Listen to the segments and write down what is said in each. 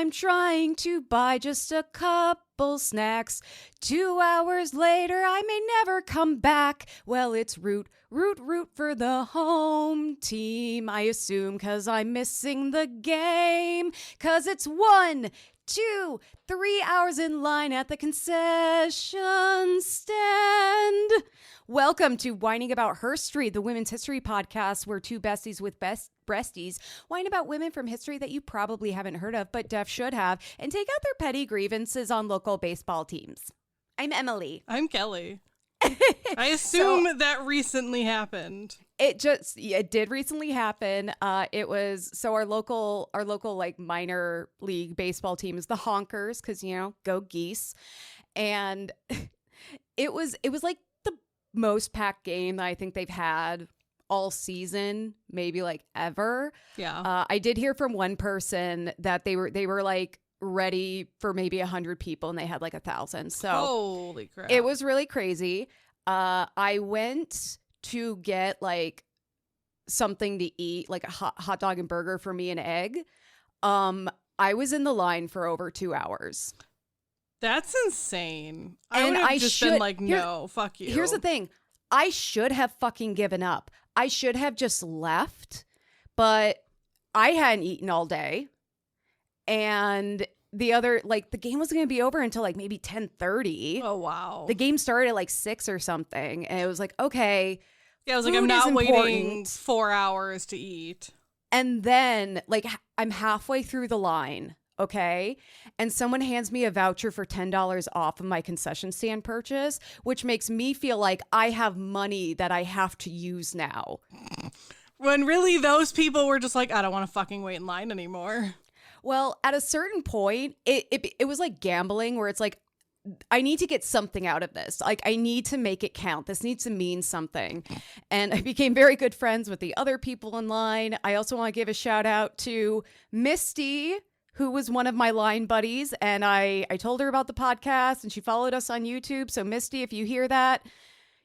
I'm trying to buy just a couple snacks. 2 hours later, I may never come back. Well, it's root for the home team, I assume, 'cause I'm missing the game. 'Cause it's 1, 2, 3 hours in line at the concession stand. Welcome to Whining About Her Street, the women's history podcast where two besties with breasties whine about women from history that you probably haven't heard of, but def should have, and take out their petty grievances on local baseball teams. I'm Emily. I'm Kelly. I assume that recently happened. It did recently happen. It was our local like minor league baseball team is the Honkers, because go Geese, and it was like the most packed game that I think they've had all season, maybe like ever. Yeah. I did hear from one person that they were like ready for maybe 100 people and they had like 1,000. So holy crap. It was really crazy. I went to get like something to eat, like a hot dog and burger for me and egg. I was in the line for over 2 hours. That's insane. I would have just been like, no, fuck you. Here's the thing. I should have fucking given up. I should have just left, but I hadn't eaten all day. And the game wasn't going to be over until like maybe 10:30. Oh, wow. The game started at like 6 or something. And it was like, okay. Yeah, I was like, I'm not waiting 4 hours to eat. And then like I'm halfway through the line. Okay. And someone hands me a voucher for $10 off of my concession stand purchase, which makes me feel like I have money that I have to use now. When really those people were just like, I don't want to fucking wait in line anymore. Well, at a certain point, it was like gambling where it's like, I need to get something out of this. Like, I need to make it count. This needs to mean something. And I became very good friends with the other people in line. I also want to give a shout out to Misty, who was one of my line buddies. And I told her about the podcast and she followed us on YouTube. So Misty, if you hear that,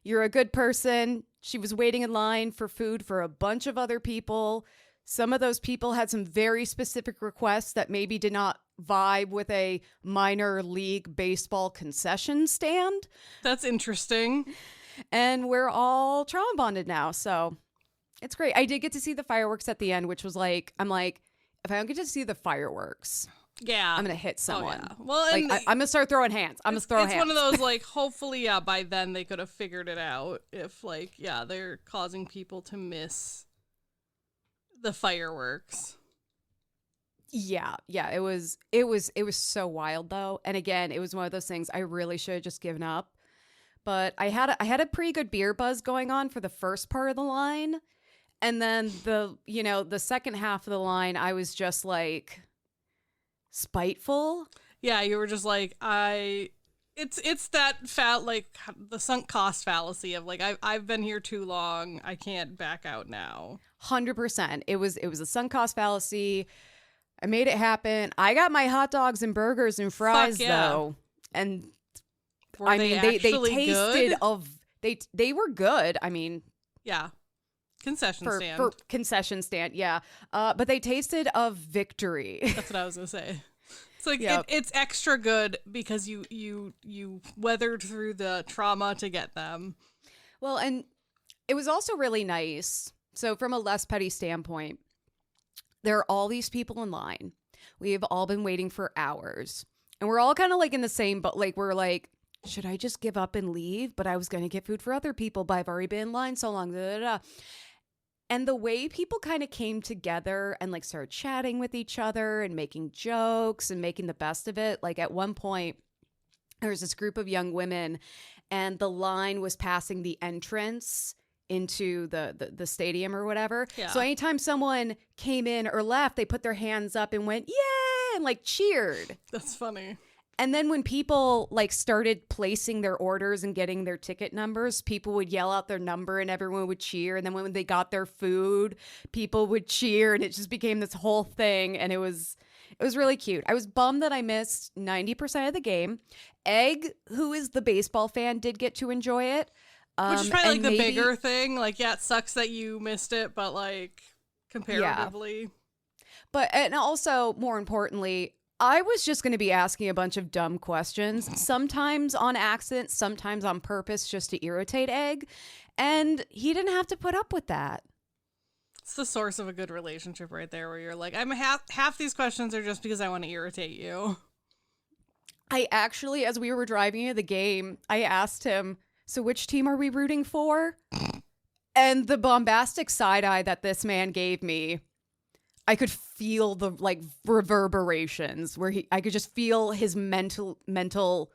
you're a good person. She was waiting in line for food for a bunch of other people. Some of those people had some very specific requests that maybe did not vibe with a minor league baseball concession stand. That's interesting. And we're all trauma bonded now. So it's great. I did get to see the fireworks at the end, which was like, I'm like, if I don't get to see the fireworks, yeah, I'm going to hit someone. Oh, yeah. Well, like, I'm going to start throwing hands. I'm going to throw hands. It's one of those, like, hopefully, yeah, by then they could have figured it out. If, like, yeah, they're causing people to miss the fireworks. Yeah, it was so wild though. And again, it was one of those things I really should have just given up. But I had a pretty good beer buzz going on for the first part of the line. And then the second half of the line, I was just like spiteful. Yeah, you were just like, it's that like the sunk cost fallacy of like, I've been here too long. I can't back out now. 100%. It was a sunk cost fallacy. I made it happen. I got my hot dogs and burgers and fries though. And were they tasted good? They were good. I mean, yeah. Concession stand. For concession stand, yeah. But they tasted of victory. That's what I was gonna say. It's like it's extra good because you weathered through the trauma to get them. Well, and it was also really nice. So from a less petty standpoint, there are all these people in line. We have all been waiting for hours. And we're all kind of like in the same, but like we're like, should I just give up and leave? But I was going to get food for other people, but I've already been in line so long. Da, da, da. And the way people kind of came together and like started chatting with each other and making jokes and making the best of it. Like at one point, there was this group of young women and the line was passing the entrance into the stadium or whatever. Yeah. So anytime someone came in or left, they put their hands up and went, yeah, and like cheered. That's funny. And then when people like started placing their orders and getting their ticket numbers, people would yell out their number and everyone would cheer. And then when they got their food, people would cheer and it just became this whole thing. And it was really cute. I was bummed that I missed 90% of the game. Egg, who is the baseball fan, did get to enjoy it. Which is probably like the bigger thing. Like, yeah, it sucks that you missed it, but like comparatively. Yeah. But, and also more importantly, I was just going to be asking a bunch of dumb questions, sometimes on accident, sometimes on purpose, just to irritate Egg. And he didn't have to put up with that. It's the source of a good relationship right there, where you're like, I'm half these questions are just because I want to irritate you. I actually, as we were driving to the game, I asked him, so which team are we rooting for? And the bombastic side eye that this man gave me, I could feel the like reverberations where I could just feel his mental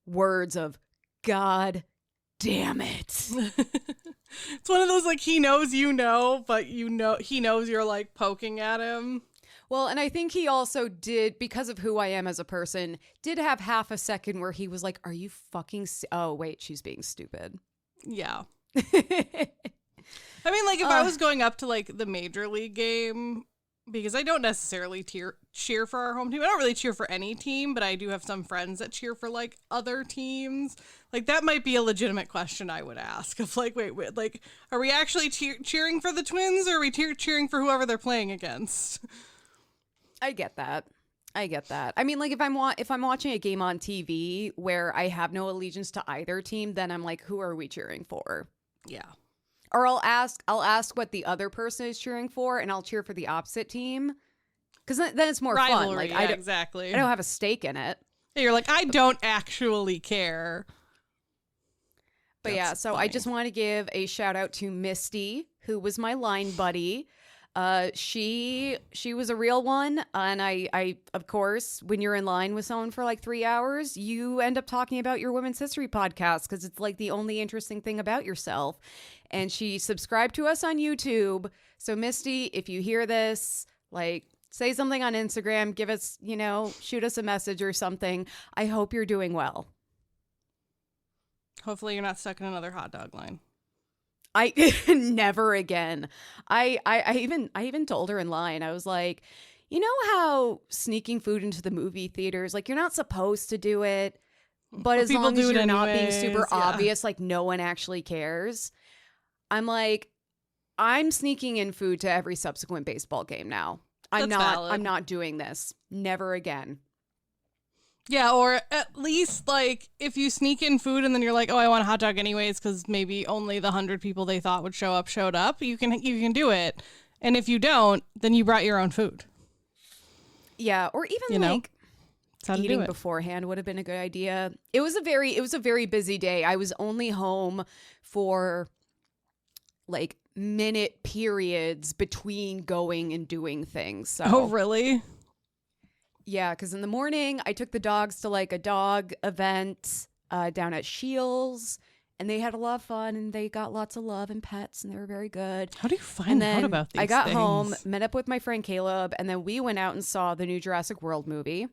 words of God damn it. It's one of those like he knows you know, but you know he knows you're like poking at him. Well, and I think he also did, because of who I am as a person, did have half a second where he was like, are you fucking oh wait, she's being stupid. Yeah. I mean, like, if I was going up to, like, the Major League game, because I don't necessarily cheer for our home team. I don't really cheer for any team, but I do have some friends that cheer for, like, other teams. Like, that might be a legitimate question I would ask. Of, like, wait, like, are we actually cheering for the Twins, or are we cheering for whoever they're playing against? I get that. I mean, like, if I'm watching a game on TV where I have no allegiance to either team, then I'm like, who are we cheering for? Yeah. Or I'll ask what the other person is cheering for, and I'll cheer for the opposite team, because then it's more fun. Like, yeah, exactly. I don't have a stake in it. Yeah, you're like, I don't actually care. But that's so funny. I just want to give a shout out to Misty, who was my line buddy. She was a real one, and I of course, when you're in line with someone for like 3 hours, you end up talking about your women's history podcast because it's like the only interesting thing about yourself. And she subscribed to us on YouTube. So Misty, if you hear this, like, say something on Instagram, give us, shoot us a message or something. I hope you're doing well. Hopefully you're not stuck in another hot dog line. I never again. I even told her in line, I was like, you know how sneaking food into the movie theaters, like, you're not supposed to do it, but as long as you're not being super obvious, like, no one actually cares. I'm like, I'm sneaking in food to every subsequent baseball game now. I'm not doing this. Never again. Yeah, or at least, like, if you sneak in food and then you're like, oh, I want a hot dog anyways because maybe only the 100 people they thought would show up showed up, you can do it. And if you don't, then you brought your own food. Yeah, or even eating beforehand would have been a good idea. It was a very busy day. I was only home for like minute periods between going and doing things. So. Oh, really? Yeah, because in the morning, I took the dogs to like a dog event down at Shields, and they had a lot of fun, and they got lots of love and pets, and they were very good. How do you find out about these things? I got home, met up with my friend Caleb, and then we went out and saw the new Jurassic World movie,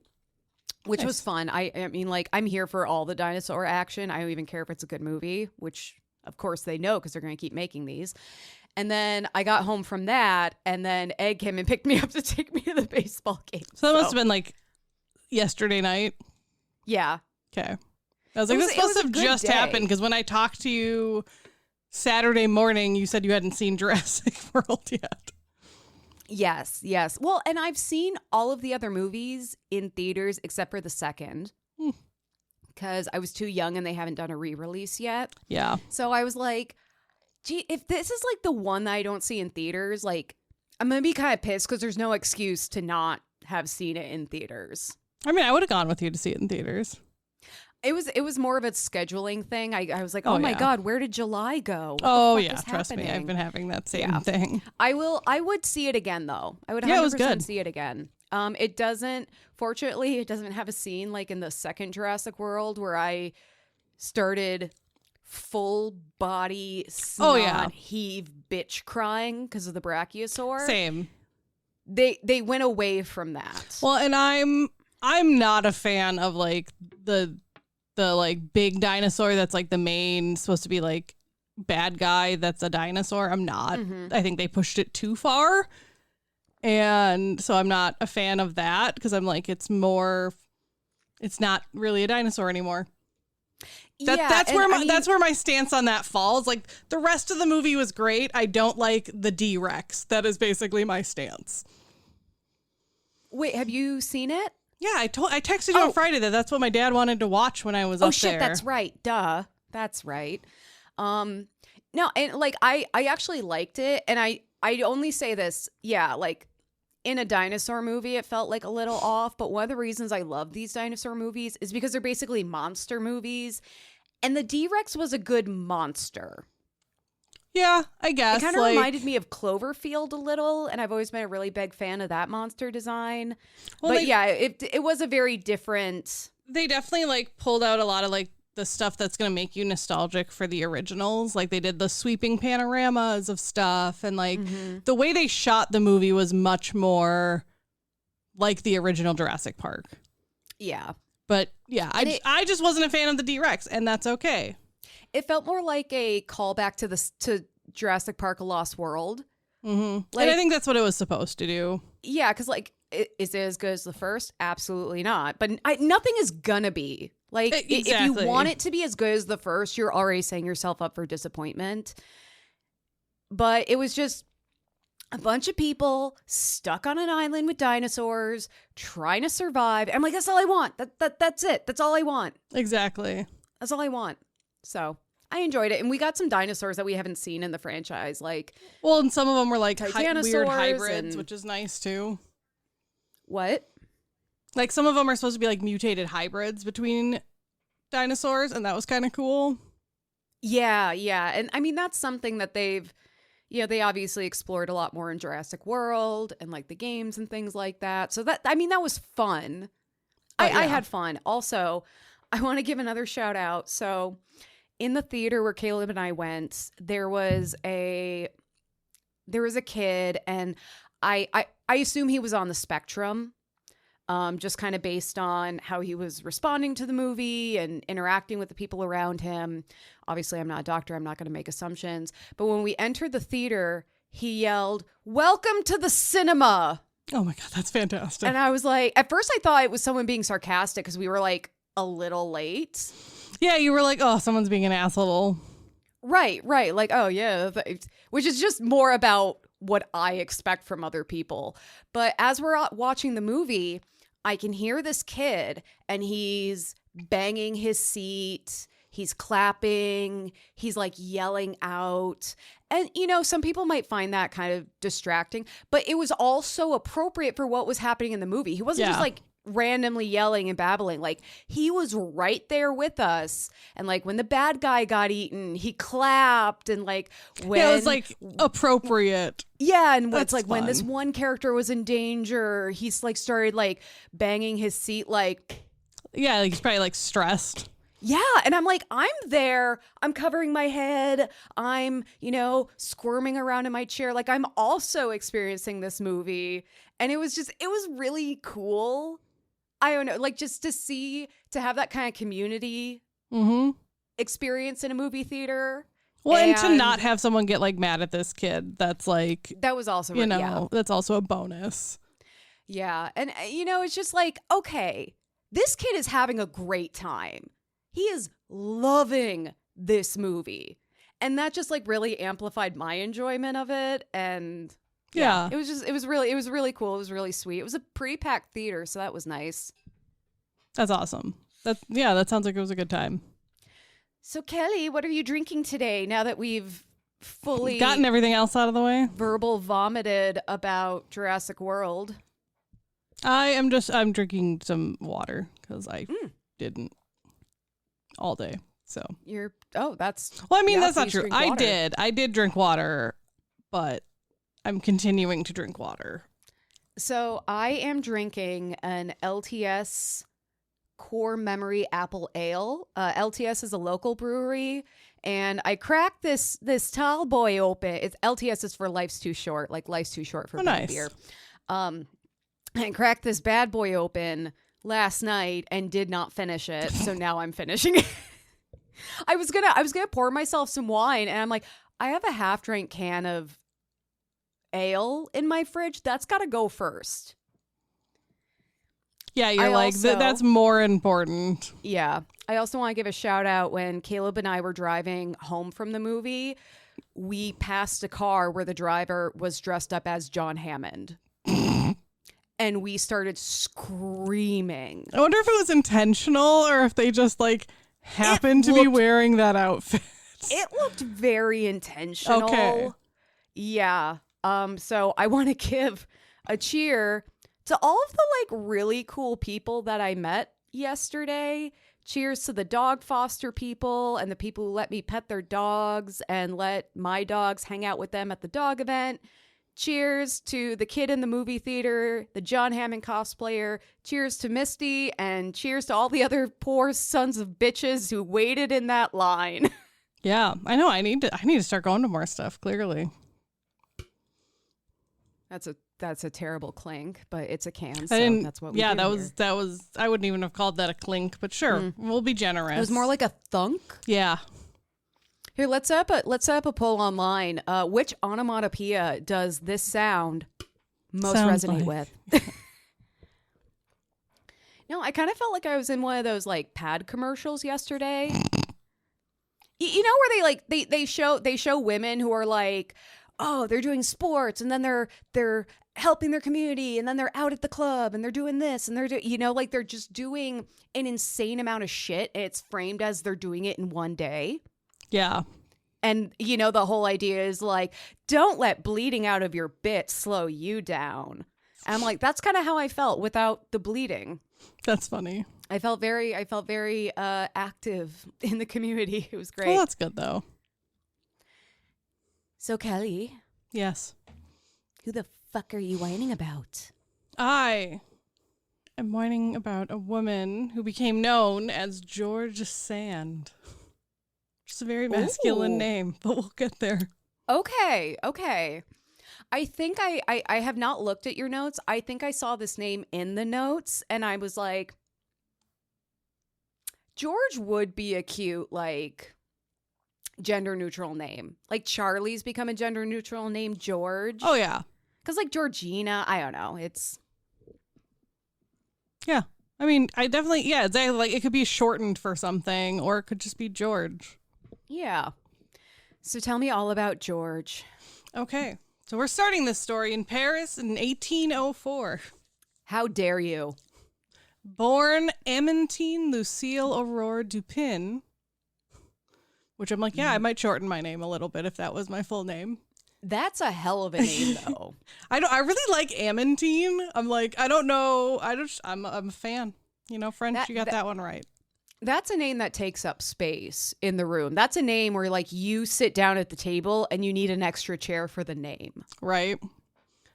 which was fun. I mean, like, I'm here for all the dinosaur action. I don't even care if it's a good movie, which, of course, they know because they're going to keep making these. And then I got home from that, and then Egg came and picked me up to take me to the baseball game. So that must have been like yesterday night? Yeah. Okay. I was like, this must have just happened, because when I talked to you Saturday morning, you said you hadn't seen Jurassic World yet. Yes. Well, and I've seen all of the other movies in theaters except for the second. Because I was too young and they haven't done a re-release yet. Yeah. So I was like, gee, if this is like the one that I don't see in theaters, like, I'm going to be kind of pissed because there's no excuse to not have seen it in theaters. I mean, I would have gone with you to see it in theaters. It was more of a scheduling thing. I was like, oh my God, where did July go? Oh yeah, trust me, I've been having that same thing. I would see it again though. I would 100% see it again. Fortunately, it doesn't have a scene like in the second Jurassic World where I started full body snot heave bitch crying because of the brachiosaur. Same. They went away from that. Well, and I'm not a fan of like the like big dinosaur that's like the main supposed to be like bad guy that's a dinosaur. I'm not. I think they pushed it too far. And so I'm not a fan of that because I'm like, it's not really a dinosaur anymore. That's where my stance on that falls. Like, the rest of the movie was great. I don't like the D-Rex. That is basically my stance. Wait, have you seen it? Yeah, I texted you on Friday that's what my dad wanted to watch when I was up there. Oh shit, that's right. Duh. That's right. No, and like I actually liked it, and I only say this, yeah, like in a dinosaur movie it felt like a little off, but one of the reasons I love these dinosaur movies is because they're basically monster movies, and the D-Rex was a good monster. Yeah, I guess. It kind of reminded me of Cloverfield a little, and I've always been a really big fan of that monster design. Well, but yeah, it was a very different... They definitely like pulled out a lot of like the stuff that's going to make you nostalgic for the originals. Like they did the sweeping panoramas of stuff, and like the way they shot the movie was much more like the original Jurassic Park. Yeah. But yeah, I just wasn't a fan of the D-Rex, and that's okay. It felt more like a callback to Jurassic Park: A Lost World. Mm-hmm. And I think that's what it was supposed to do. Yeah, because like, is it as good as the first? Absolutely not. But nothing is gonna be. Like, if you want it to be as good as the first, you're already setting yourself up for disappointment. But it was just a bunch of people stuck on an island with dinosaurs trying to survive. I'm like, that's all I want. That's it. That's all I want. Exactly. That's all I want. So I enjoyed it. And we got some dinosaurs that we haven't seen in the franchise. Like, well, and some of them were like weird hybrids, and... which is nice too. What? Like some of them are supposed to be like mutated hybrids between dinosaurs, and that was kind of cool. Yeah. And I mean, that's something that they obviously explored a lot more in Jurassic World and like the games and things like that. So that was fun. I had fun. Also, I want to give another shout out. So in the theater where Caleb and I went, there was a kid, and I assume he was on the spectrum, just kind of based on how he was responding to the movie and interacting with the people around him. Obviously, I'm not a doctor. I'm not going to make assumptions. But when we entered the theater, he yelled, "Welcome to the cinema." Oh my God, that's fantastic. And I was like, at first I thought it was someone being sarcastic because we were like a little late. Yeah, you were like, oh, someone's being an asshole. Right. Like, oh, yeah. Which is just more about what I expect from other people. But as we're watching the movie, I can hear this kid, and he's banging his seat. He's clapping. He's like yelling out. And, some people might find that kind of distracting, but it was also appropriate for what was happening in the movie. He wasn't just like randomly yelling and babbling. Like, he was right there with us, and like when the bad guy got eaten, he clapped, and like when it was like appropriate. Yeah, and it's like fun. When this one character was in danger, he's like started like banging his seat, like, yeah, like he's probably like stressed. Yeah, and I'm like, I'm there, I'm covering my head, I'm, squirming around in my chair, like I'm also experiencing this movie, and it was really cool. I don't know, like just to have that kind of community experience in a movie theater. Well, and to not have someone get like mad at this kid, that's like, that was also, that's also a bonus. Yeah, and it's just like, okay, this kid is having a great time. He is loving this movie. And that just like really amplified my enjoyment of it. And yeah, it was really cool. It was really sweet. It was a pretty packed theater, so that was nice. That's awesome. That sounds like it was a good time. So Kelly, what are you drinking today now that we've fully gotten everything else out of the way? Verbal vomited about Jurassic World. I'm drinking some water because I didn't all day. So that's that's not true. I did drink water, but I'm continuing to drink water. So I am drinking an LTS Core Memory Apple Ale. LTS is a local brewery, and I cracked this tall boy open. LTS is for Life's Too Short, like life's too short for beer. I cracked this bad boy open last night and did not finish it, so now I'm finishing it. I was gonna pour myself some wine, and I'm like, I have a half-drank can of ale in my fridge. That's got to go first. Yeah, you're that's more important. Yeah. I also want to give a shout out when Caleb and I were driving home from the movie. We passed a car where the driver was dressed up as John Hammond. and we started screaming. I wonder if it was intentional or if they just like happened to be wearing that outfit. It looked very intentional. Okay. Yeah. So I want to give a cheer to all of the like really cool people that I met yesterday. Cheers to the dog foster people and the people who let me pet their dogs and let my dogs hang out with them at the dog event. Cheers to the kid in the movie theater, the John Hammond cosplayer. Cheers to Misty, and cheers to all the other poor sons of bitches who waited in that line. Yeah, I know. I need to start going to more stuff, clearly. That's a terrible clink, but it's a can, so that's what we do. Yeah, that here. was I wouldn't even have called that a clink, but sure, we'll be generous. It was more like a thunk. Yeah. Here, let's set up a poll online. Which onomatopoeia does this sound most resonate with? No, I kind of felt like I was in one of those like pad commercials yesterday. You know where they show women who are like, oh, they're doing sports and then they're helping their community and then they're out at the club and they're doing this and like they're just doing an insane amount of shit and it's framed as they're doing it in one day. Yeah. And, the whole idea is like, don't let bleeding out of your bit slow you down. And I'm like, that's kind of how I felt without the bleeding. That's funny. I felt very active in the community. It was great. Well, that's good, though. So, Kelly. Yes. Who the fuck are you whining about? I am whining about a woman who became known as George Sand. It's a very masculine name, but we'll get there. Okay. I think I have not looked at your notes. I think I saw this name in the notes, and I was like, George would be a cute, like, gender-neutral name. Like, Charlie's become a gender-neutral name, George. Oh, yeah. Because, like, Georgina, I don't know. Yeah. I mean, I definitely, yeah, exactly. Like, it could be shortened for something, or it could just be George. Yeah. So tell me all about George. Okay. So we're starting this story in Paris in 1804. How dare you? Born Amantine Lucille Aurore Dupin, which I'm like, yeah, I might shorten my name a little bit if that was my full name. That's a hell of a name, though. I really like Amantine. I'm like, I don't know. I'm a fan. French, you got that one right. That's a name that takes up space in the room. That's a name where, like, you sit down at the table and you need an extra chair for the name. Right.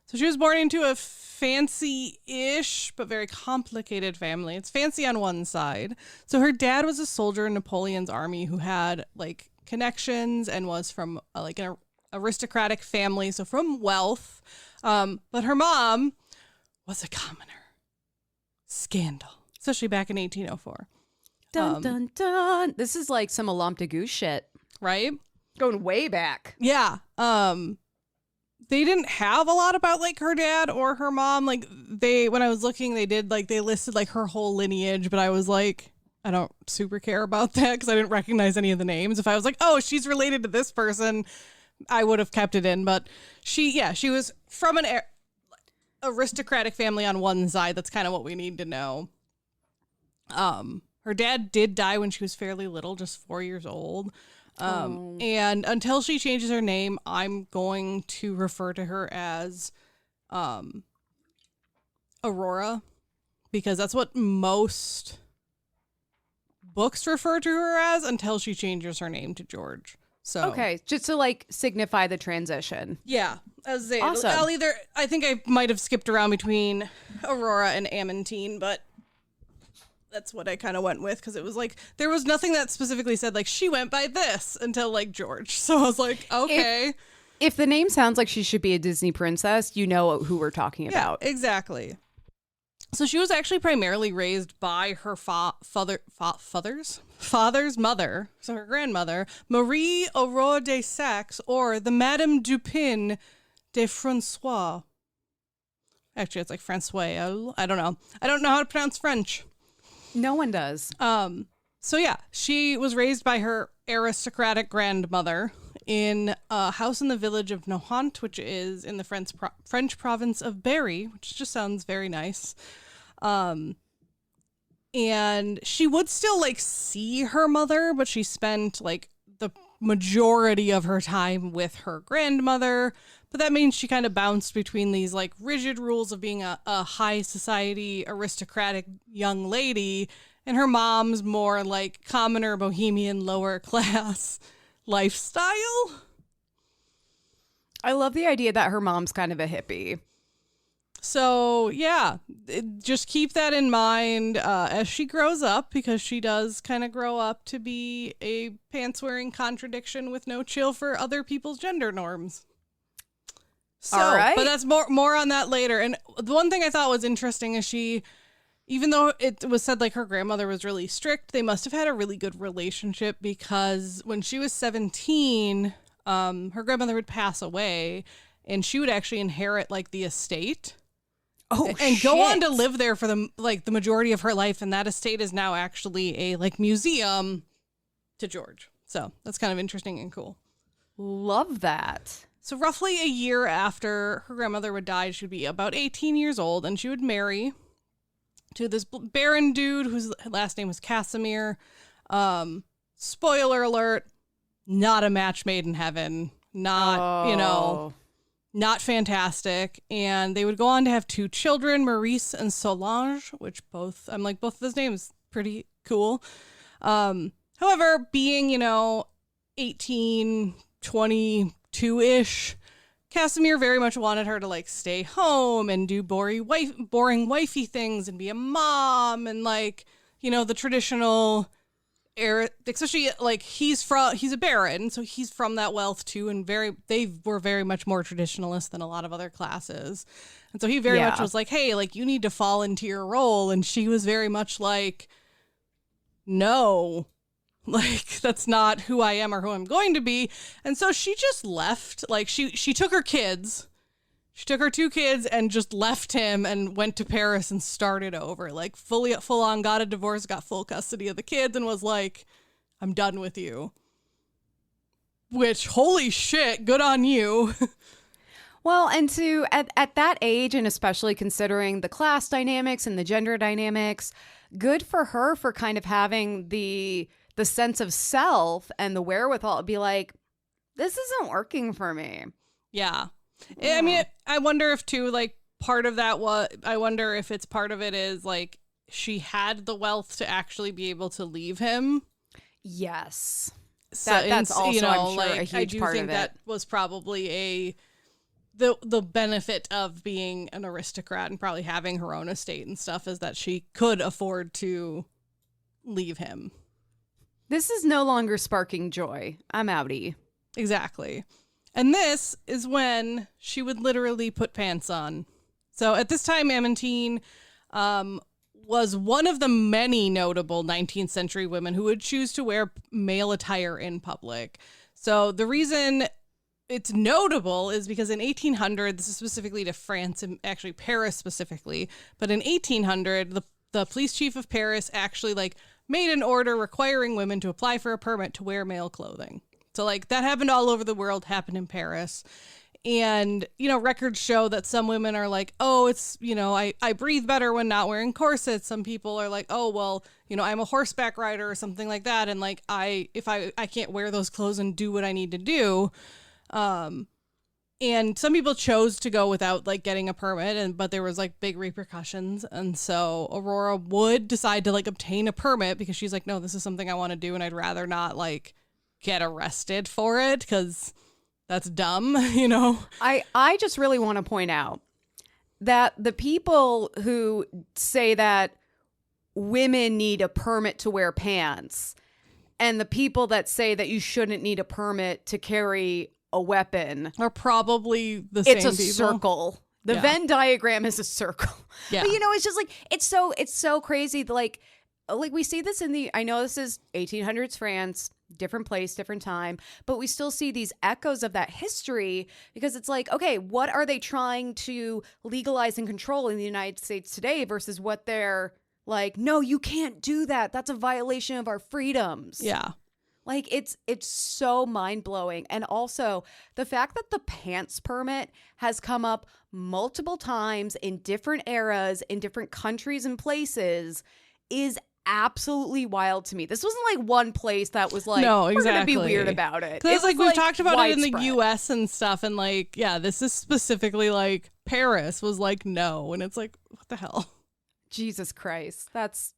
So she was born into a fancy-ish but very complicated family. It's fancy on one side. So her dad was a soldier in Napoleon's army who had, like, connections and was from, like, an aristocratic family, so from wealth. But her mom was a commoner. Scandal. Especially back in 1804. Dun, dun, dun. This is like some Alamta Goose shit. Right? Going way back. Yeah. They didn't have a lot about, like, her dad or her mom. Like, when I was looking, they listed, like, her whole lineage, but I was like, I don't super care about that because I didn't recognize any of the names. If I was like, oh, she's related to this person, I would have kept it in. But she was from an aristocratic family on one side. That's kind of what we need to know. Her dad did die when she was fairly little, just 4 years old. And until she changes her name, I'm going to refer to her as Aurora, because that's what most books refer to her as until she changes her name to George. So okay, just to like signify the transition. Yeah, as they, awesome. I think I might have skipped around between Aurora and Amantine, but that's what I kind of went with because it was like there was nothing that specifically said like she went by this until like George. So I was like, okay. If the name sounds like she should be a Disney princess, you know who we're talking about. Exactly. So she was actually primarily raised by her father's mother, so her grandmother, Marie Aurore de Saxe, or the Madame Dupin de Francois. Actually, it's like Francois. I don't know. I don't know how to pronounce French. No one does. So yeah, she was raised by her aristocratic grandmother in a house in the village of Nohant, which is in the French province of Berry, which just sounds very nice. And she would still like see her mother, but she spent like the majority of her time with her grandmother. But that means she kind of bounced between these like rigid rules of being a high society aristocratic young lady and her mom's more like commoner bohemian lower class lifestyle. I love the idea that her mom's kind of a hippie. So, yeah, just keep that in mind as she grows up, because she does kind of grow up to be a pants-wearing contradiction with no chill for other people's gender norms. So, all right. But that's more on that later. And the one thing I thought was interesting is even though it was said like her grandmother was really strict, they must have had a really good relationship, because when she was 17, her grandmother would pass away and she would actually inherit like the estate. Oh, and go on to live there for the majority of her life, and that estate is now actually a like museum to George. So that's kind of interesting and cool. Love that. So roughly a year after her grandmother would die, she would be about 18 years old, and she would marry to this baron dude whose last name was Casimir. Spoiler alert, not a match made in heaven. Not not fantastic. And they would go on to have 2 children, Maurice and Solange, which both of those names pretty cool. However, being, 18, 22-ish, Casimir very much wanted her to like stay home and do boring wifey things and be a mom and like, the traditional especially like he's a baron, so he's from that wealth too, and they were very much more traditionalist than a lot of other classes, and so he very much was like, hey, like you need to fall into your role, and she was very much like, no, like that's not who I am or who I'm going to be. And so she just left. Like she took her kids. She took her 2 kids and just left him and went to Paris and started over, like full on, got a divorce, got full custody of the kids, and was like, I'm done with you. Which, holy shit, good on you. Well, and at that age, and especially considering the class dynamics and the gender dynamics, good for her for kind of having the sense of self and the wherewithal to be like, this isn't working for me. Yeah. I mean, I wonder if too, like part of that I wonder if it's part of it is like she had the wealth to actually be able to leave him. Yes. So that's also, I'm sure, like, a huge I do part think of it. that was probably the benefit of being an aristocrat and probably having her own estate and stuff, is that she could afford to leave him. This is no longer sparking joy. I'm outie. Exactly. And this is when she would literally put pants on. So at this time, Amantine was one of the many notable 19th century women who would choose to wear male attire in public. So the reason it's notable is because in 1800, this is specifically to France and actually Paris specifically, but in 1800, the police chief of Paris actually like made an order requiring women to apply for a permit to wear male clothing. So like that happened all over the world, happened in Paris. And, records show that some women are like, oh, it's, I breathe better when not wearing corsets. Some people are like, oh, well, I'm a horseback rider or something like that. And like, if I can't wear those clothes and do what I need to do. And some people chose to go without like getting a permit, but there was like big repercussions. And so Aurora would decide to like obtain a permit because she's like, no, this is something I want to do. And I'd rather not like get arrested for it because that's dumb, I just really want to point out that the people who say that women need a permit to wear pants and the people that say that you shouldn't need a permit to carry a weapon are probably the same people. It's a circle. The Venn diagram is a circle. Yeah. But it's just like it's so crazy. Like we see this I know this is 1800s France, different place, different time, but we still see these echoes of that history because it's like, okay, what are they trying to legalize and control in the United States today versus what they're like, no, you can't do that. That's a violation of our freedoms. Yeah. Like it's so mind-blowing. And also the fact that the pants permit has come up multiple times in different eras, in different countries and places is absolutely wild to me. This wasn't like one place that was like, no, we're exactly. gonna be weird about it. Because like we've talked about widespread. it in the US and stuff, and like, yeah, this is specifically like Paris was like no, and it's like, what the hell? Jesus Christ. That's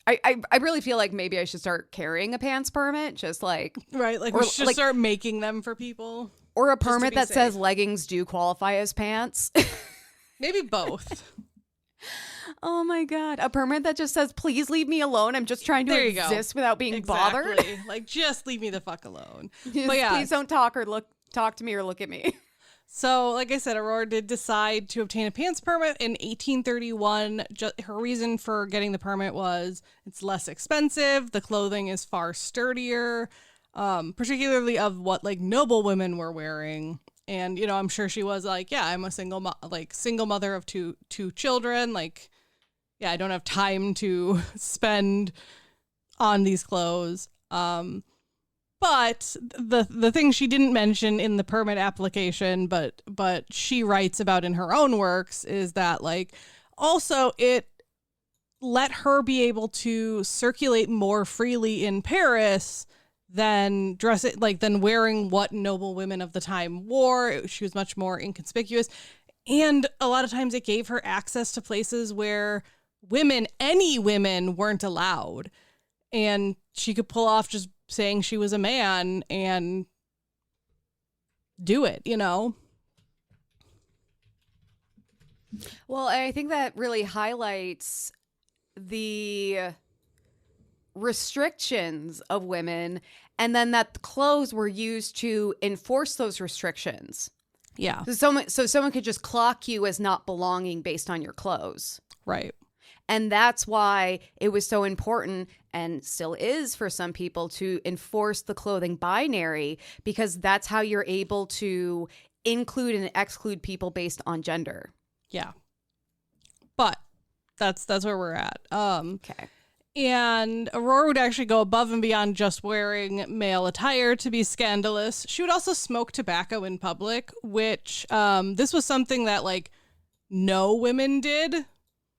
I really feel like maybe I should start carrying a pants permit, just like right, like we should start making them for people. Or a permit that safe. says leggings do qualify as pants. Maybe both. Oh my God. A permit that just says, please leave me alone. I'm just trying to exist without being bothered. Like, just leave me the fuck alone. Just, but yeah. Please don't talk to me or look at me. So, like I said, Aurora did decide to obtain a pants permit in 1831. Her reason for getting the permit was it's less expensive. The clothing is far sturdier, particularly of what like noble women were wearing. And, you know, I'm sure she was like, yeah, I'm a single mother of two children. Like, yeah, I don't have time to spend on these clothes. But the thing she didn't mention in the permit application, but she writes about in her own works is that like also it let her be able to circulate more freely in Paris than than wearing what noble women of the time wore. She was much more inconspicuous. And a lot of times it gave her access to places where any women weren't allowed. And she could pull off just saying she was a man and do it, you know? Well, I think that really highlights the restrictions of women, and then that clothes were used to enforce those restrictions. Yeah. So someone could just clock you as not belonging based on your clothes. Right. And that's why it was so important, and still is for some people, to enforce the clothing binary, because that's how you're able to include and exclude people based on gender. Yeah. But that's where we're at. Okay. And Aurora would actually go above and beyond just wearing male attire to be scandalous. She would also smoke tobacco in public, which this was something that like no women did.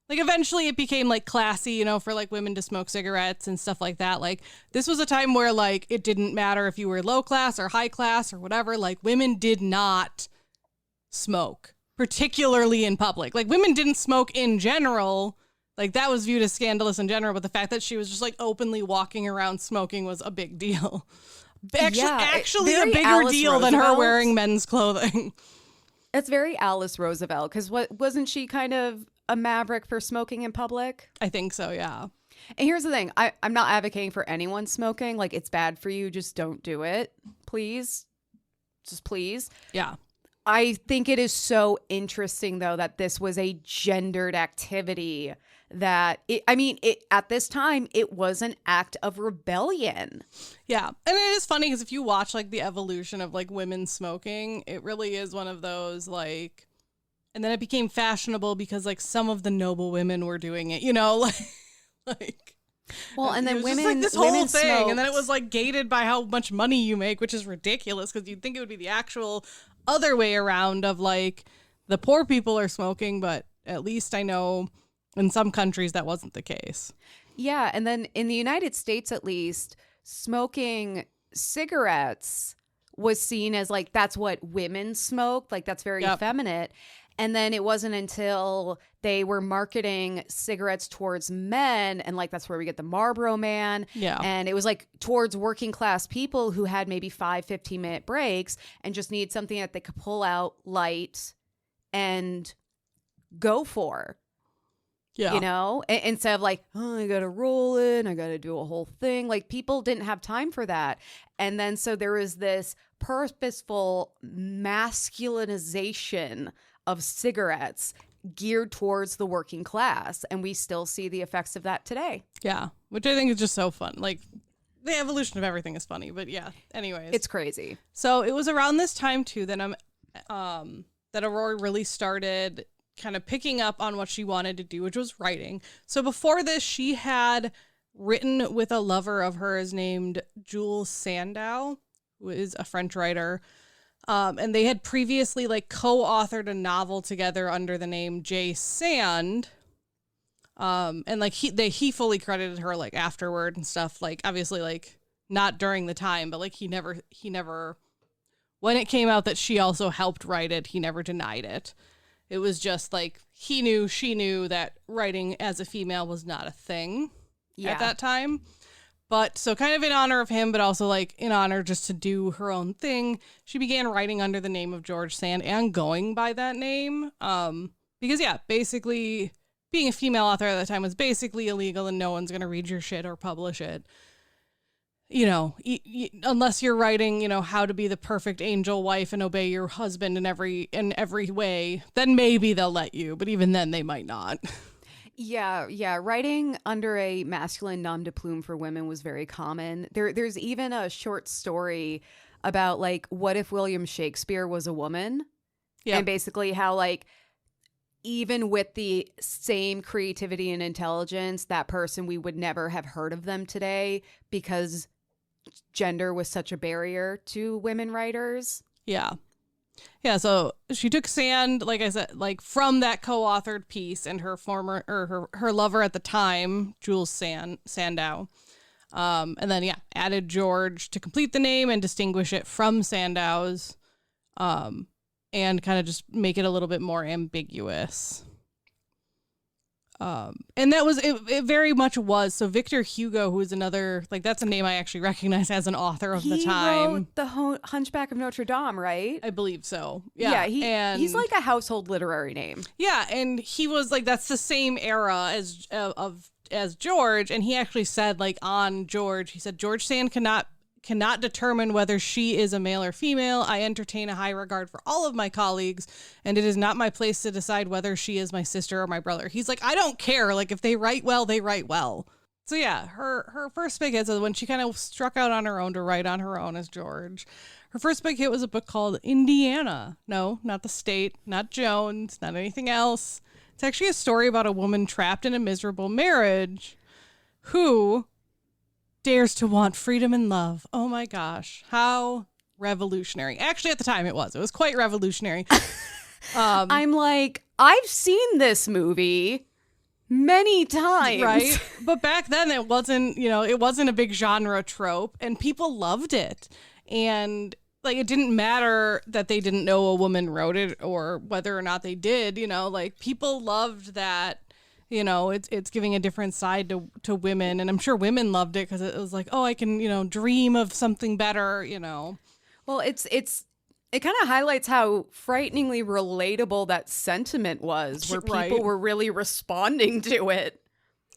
Like eventually it became like classy, you know, for like women to smoke cigarettes and stuff like that. Like this was a time where like it didn't matter if you were low class or high class or whatever. Like women did not smoke, particularly in public. Like women didn't smoke in general. Like that was viewed as scandalous in general. But the fact that she was just like openly walking around smoking was a big deal. Actually a bigger Alice deal than her wearing men's clothing. It's very Alice Roosevelt, because wasn't she kind of a maverick for smoking in public? I think so, yeah. And here's the thing. I'm not advocating for anyone smoking. Like, it's bad for you. Just don't do it. Please. Just please. Yeah. I think it is so interesting, though, that this was a gendered activity that, at this time, it was an act of rebellion. Yeah. And it is funny because if you watch, like, the evolution of, like, women smoking, it really is one of those, like... And then it became fashionable because, like, some of the noble women were doing it, you know? like... Well, and then women... Just, like, this whole thing. Smoked. And then it was, like, gated by how much money you make, which is ridiculous because you'd think it would be the actual other way around of, like, the poor people are smoking, but at least I know in some countries that wasn't the case. Yeah. And then in the United States, at least, smoking cigarettes was seen as, like, that's what women smoked. Like, that's very effeminate. And then it wasn't until they were marketing cigarettes towards men, and like that's where we get the Marlboro Man. Yeah. And it was like towards working class people who had maybe 15-minute breaks and just need something that they could pull out light and go for. Yeah. You know, instead of like, oh, I got to roll in, I got to do a whole thing. Like people didn't have time for that. And then so there was this purposeful masculinization of cigarettes geared towards the working class. And we still see the effects of that today. Yeah. Which I think is just so fun. Like the evolution of everything is funny, but yeah, anyways. It's crazy. So it was around this time too that that Aurora really started kind of picking up on what she wanted to do, which was writing. So before this, she had written with a lover of hers named Jules Sandow, who is a French writer. And they had previously like co-authored a novel together under the name J. Sand. And like he fully credited her like afterward and stuff, like obviously like not during the time, but like he never, when it came out that she also helped write it, he never denied it. It was just like she knew that writing as a female was not a thing at that time. But so kind of in honor of him, but also like in honor just to do her own thing, she began writing under the name of George Sand and going by that name. Because basically being a female author at that time was basically illegal and no one's going to read your shit or publish it. You know, unless you're writing, you know, how to be the perfect angel wife and obey your husband in every way, then maybe they'll let you. But even then they might not. Yeah. Writing under a masculine nom de plume for women was very common. There's even a short story about like what if William Shakespeare was a woman? Yeah. And basically how like even with the same creativity and intelligence, that person, we would never have heard of them today because gender was such a barrier to women writers. Yeah, so she took Sand, like I said, like from that co-authored piece and her former or her lover at the time, Jules Sandow. And then added George to complete the name and distinguish it from Sandow's. And kind of just make it a little bit more ambiguous. And that was, it very much was. So Victor Hugo, who is another, like that's a name I actually recognize as an author of the time. He wrote The Hunchback of Notre Dame, right? I believe so. Yeah, he's like a household literary name. Yeah, and he was like, that's the same era as George. And he actually said like on George, he said, George Sand cannot determine whether she is a male or female. I entertain a high regard for all of my colleagues, and it is not my place to decide whether she is my sister or my brother. He's like, I don't care. Like, if they write well, they write well. So yeah, her first big hit, so when she kind of struck out on her own to write on her own as George, her first big hit was a book called Indiana. No, not the state, not Jones, not anything else. It's actually a story about a woman trapped in a miserable marriage who dares to want freedom and love. Oh my gosh, how revolutionary. Actually, at the time it was quite revolutionary. I'm like, I've seen this movie many times, right? But back then it wasn't a big genre trope and people loved it. And like, it didn't matter that they didn't know a woman wrote it or whether or not they did, like people loved that. It's giving a different side to women. And I'm sure women loved it because it was like, oh, I can, dream of something better, Well, it kind of highlights how frighteningly relatable that sentiment was, where people were really responding to it.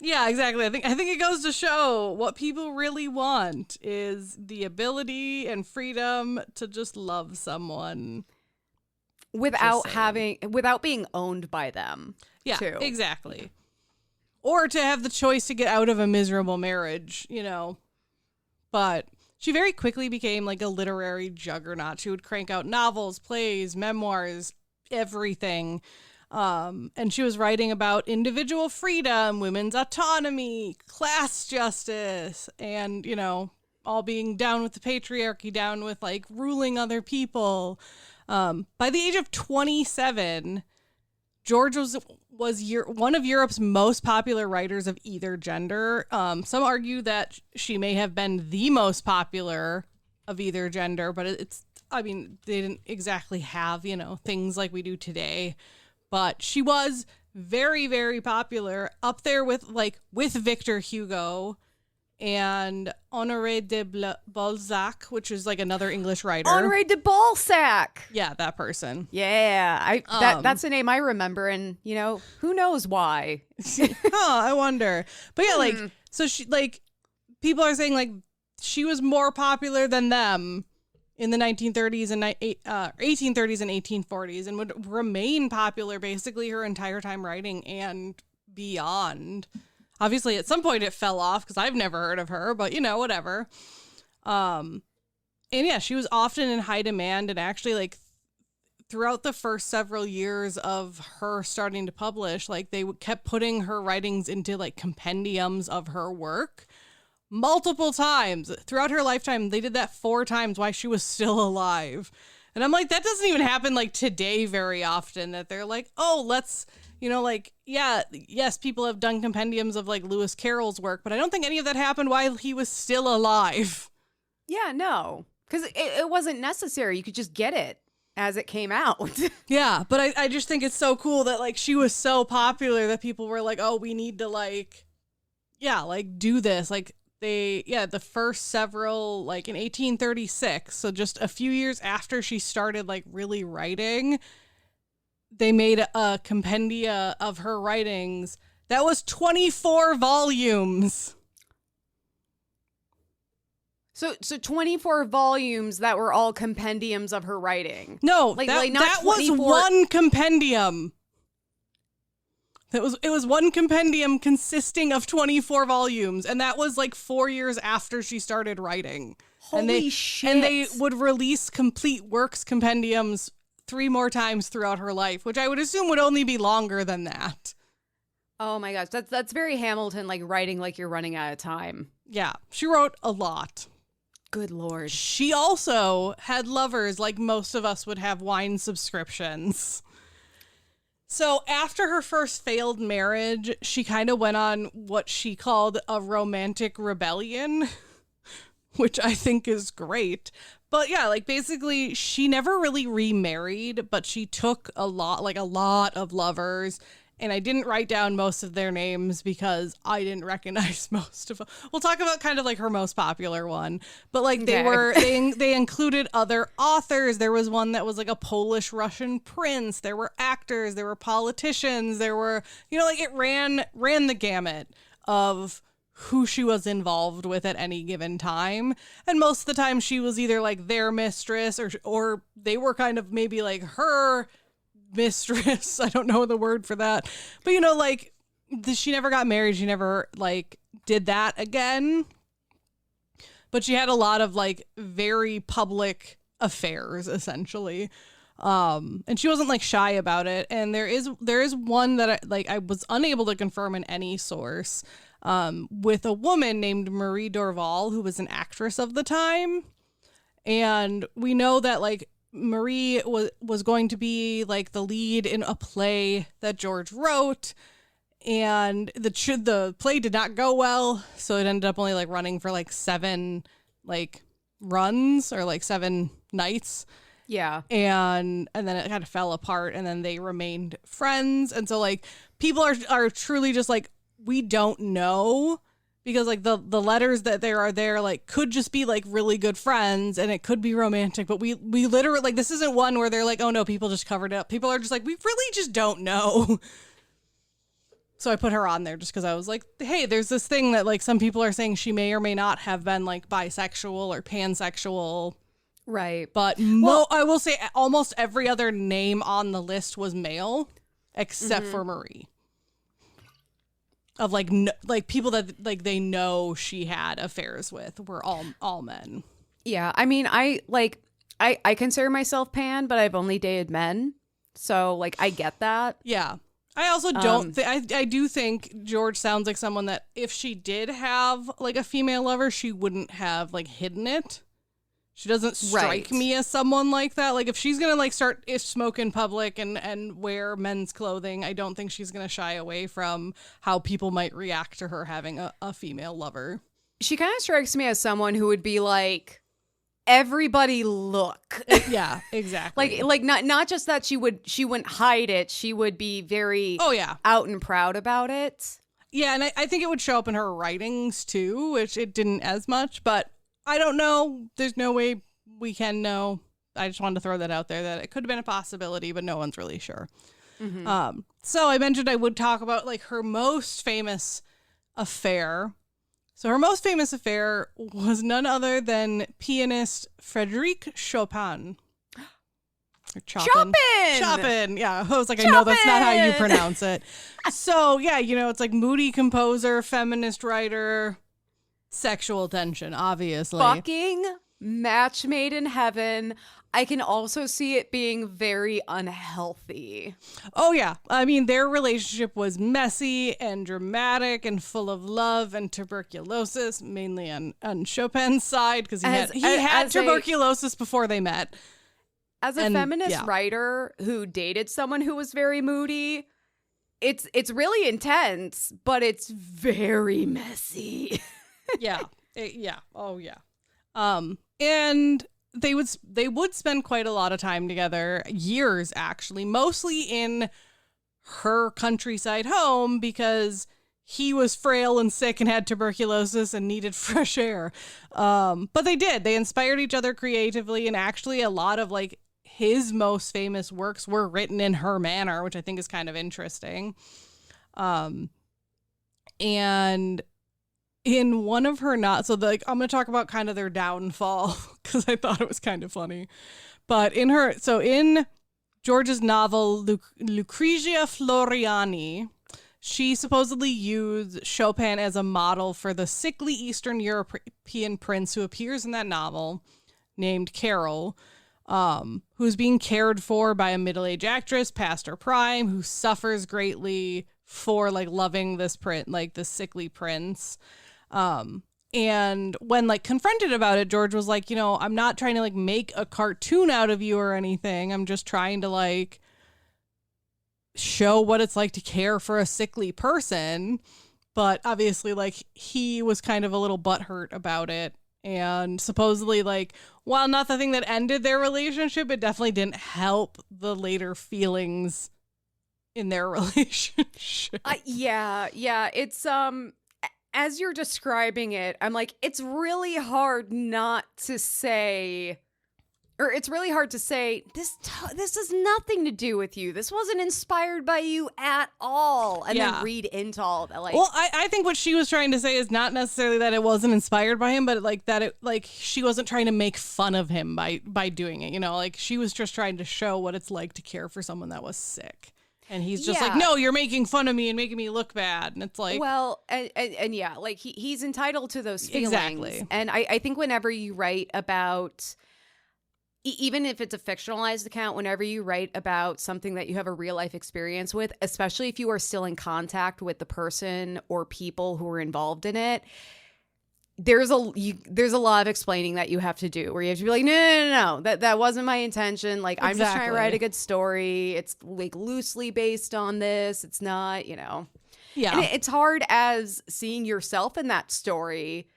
Yeah, exactly. I think it goes to show what people really want is the ability and freedom to just love someone. Without being owned by them. Yeah, too. Exactly. Or to have the choice to get out of a miserable marriage, But she very quickly became like a literary juggernaut. She would crank out novels, plays, memoirs, everything. And she was writing about individual freedom, women's autonomy, class justice, and, all being down with the patriarchy, down with like ruling other people. By the age of 27, George was one of Europe's most popular writers of either gender. Some argue that she may have been the most popular of either gender, but they didn't exactly have, things like we do today. But she was very, very popular, up there with Victor Hugo and Honoré de Balzac, which is like another English writer. Honoré de Balzac. Yeah, that person. Yeah, that's a name I remember, and who knows why? I wonder. But yeah, so she people are saying she was more popular than them in the 1930s and 1830s and 1840s, and would remain popular basically her entire time writing and beyond. Obviously, at some point it fell off because I've never heard of her, but whatever. And yeah, she was often in high demand, and actually throughout the first several years of her starting to publish, like they kept putting her writings into like compendiums of her work multiple times throughout her lifetime. They did that 4 times while she was still alive. And I'm like, that doesn't even happen like today very often, that they're like, oh, let's, like, yeah, yes, people have done compendiums of like Lewis Carroll's work, but I don't think any of that happened while he was still alive. Yeah, no, because it wasn't necessary. You could just get it as it came out. Yeah, but I just think it's so cool that like she was so popular that people were like, oh, we need to like, yeah, like do this. Like the first several, like in 1836, so just a few years after she started like really writing, they made a compendia of her writings that was 24 volumes. So 24 volumes that were all compendiums of her writing. No, like that not was 24 one compendium. It was one compendium consisting of 24 volumes, and that was like 4 years after she started writing. Holy shit. And they would release complete works compendiums 3 more times throughout her life, which I would assume would only be longer than that. Oh my gosh, that's very Hamilton, like writing like you're running out of time. Yeah, she wrote a lot. Good Lord. She also had lovers like most of us would have wine subscriptions. So after her first failed marriage, she kind of went on what she called a romantic rebellion, which I think is great. But yeah, like basically she never really remarried, but she took a lot of lovers. And I didn't write down most of their names because I didn't recognize most of them. We'll talk about kind of like her most popular one. But like they included other authors. There was one that was like a Polish Russian prince. There were actors. There were politicians. There were, like it ran the gamut of who she was involved with at any given time. And most of the time she was either like their mistress or they were kind of maybe like her mistress. I don't know the word for that, but like she never got married. She never like did that again, but she had a lot of like very public affairs essentially. And she wasn't like shy about it. And there is one that I was unable to confirm in any source, with a woman named Marie Dorval, who was an actress of the time. And we know that like Marie was going to be like the lead in a play that George wrote, and the play did not go well, so it ended up only like running for like 7 like runs or like 7 nights. Yeah. And then it kind of fell apart, and then they remained friends. And so like people are truly just like, we don't know. Because like the letters that there are there like could just be like really good friends, and it could be romantic, but we literally like, this isn't one where they're like, oh no, people just covered it up. People are just like, we really just don't know. So I put her on there just because I was like, hey, there's this thing that like some people are saying she may or may not have been like bisexual or pansexual. Right. But I will say almost every other name on the list was male except for Marie. Of like people that like they know she had affairs with were all men. Yeah, I mean, I consider myself pan, but I've only dated men, so like I get that. Yeah, I also don't. I do think George sounds like someone that if she did have like a female lover, she wouldn't have like hidden it. She doesn't strike me as someone like that. Like if she's going to like start smoke in public and wear men's clothing, I don't think she's going to shy away from how people might react to her having a female lover. She kind of strikes me as someone who would be like, everybody look. Yeah, exactly. like not just that she wouldn't hide it. She would be very out and proud about it. Yeah, and I think it would show up in her writings too, which it didn't as much, but I don't know. There's no way we can know. I just wanted to throw that out there that it could have been a possibility, but no one's really sure. Mm-hmm. So I mentioned I would talk about like her most famous affair. So her most famous affair was none other than pianist Frédéric Chopin. Chopin. Yeah, I was like, Chopin! I know that's not how you pronounce it. So yeah, it's like moody composer, feminist writer. Sexual tension, obviously. Fucking match made in heaven. I can also see it being very unhealthy. Oh, yeah. I mean, their relationship was messy and dramatic and full of love and tuberculosis, mainly on Chopin's side, because he had tuberculosis before they met. As a feminist writer who dated someone who was very moody, it's really intense, but it's very messy. Yeah. Oh, yeah. And they would spend quite a lot of time together, years actually, mostly in her countryside home because he was frail and sick and had tuberculosis and needed fresh air. But they inspired each other creatively, and actually a lot of like his most famous works were written in her manner, which I think is kind of interesting. And in one of her I'm going to talk about kind of their downfall because I thought it was kind of funny. But in George's novel Lucrezia Floriani, she supposedly used Chopin as a model for the sickly Eastern European prince who appears in that novel, named Carol, who's being cared for by a middle-aged actress past her prime, who suffers greatly for like loving this sickly prince. And when like confronted about it, George was like, I'm not trying to like make a cartoon out of you or anything. I'm just trying to like show what it's like to care for a sickly person. But obviously like he was kind of a little butthurt about it. And supposedly like, while not the thing that ended their relationship, it definitely didn't help the later feelings in their relationship. Yeah. It's, as you're describing it, I'm like, it's really hard not to say, or it's really hard to say, this has nothing to do with you. This wasn't inspired by you at all. And then read into all of that. Like, well, I think what she was trying to say is not necessarily that it wasn't inspired by him, but like that it like she wasn't trying to make fun of him by doing it. Like she was just trying to show what it's like to care for someone that was sick. And he's just like, no, you're making fun of me and making me look bad. And it's like, well, and yeah, like he's entitled to those feelings. Exactly. And I think whenever you write about, even if it's a fictionalized account, whenever you write about something that you have a real life experience with, especially if you are still in contact with the person or people who are involved in it, there's a lot of explaining that you have to do, where you have to be like, no, that wasn't my intention. Like, I'm just trying to write a good story. It's like loosely based on this. It's not, Yeah. And it's hard as seeing yourself in that story.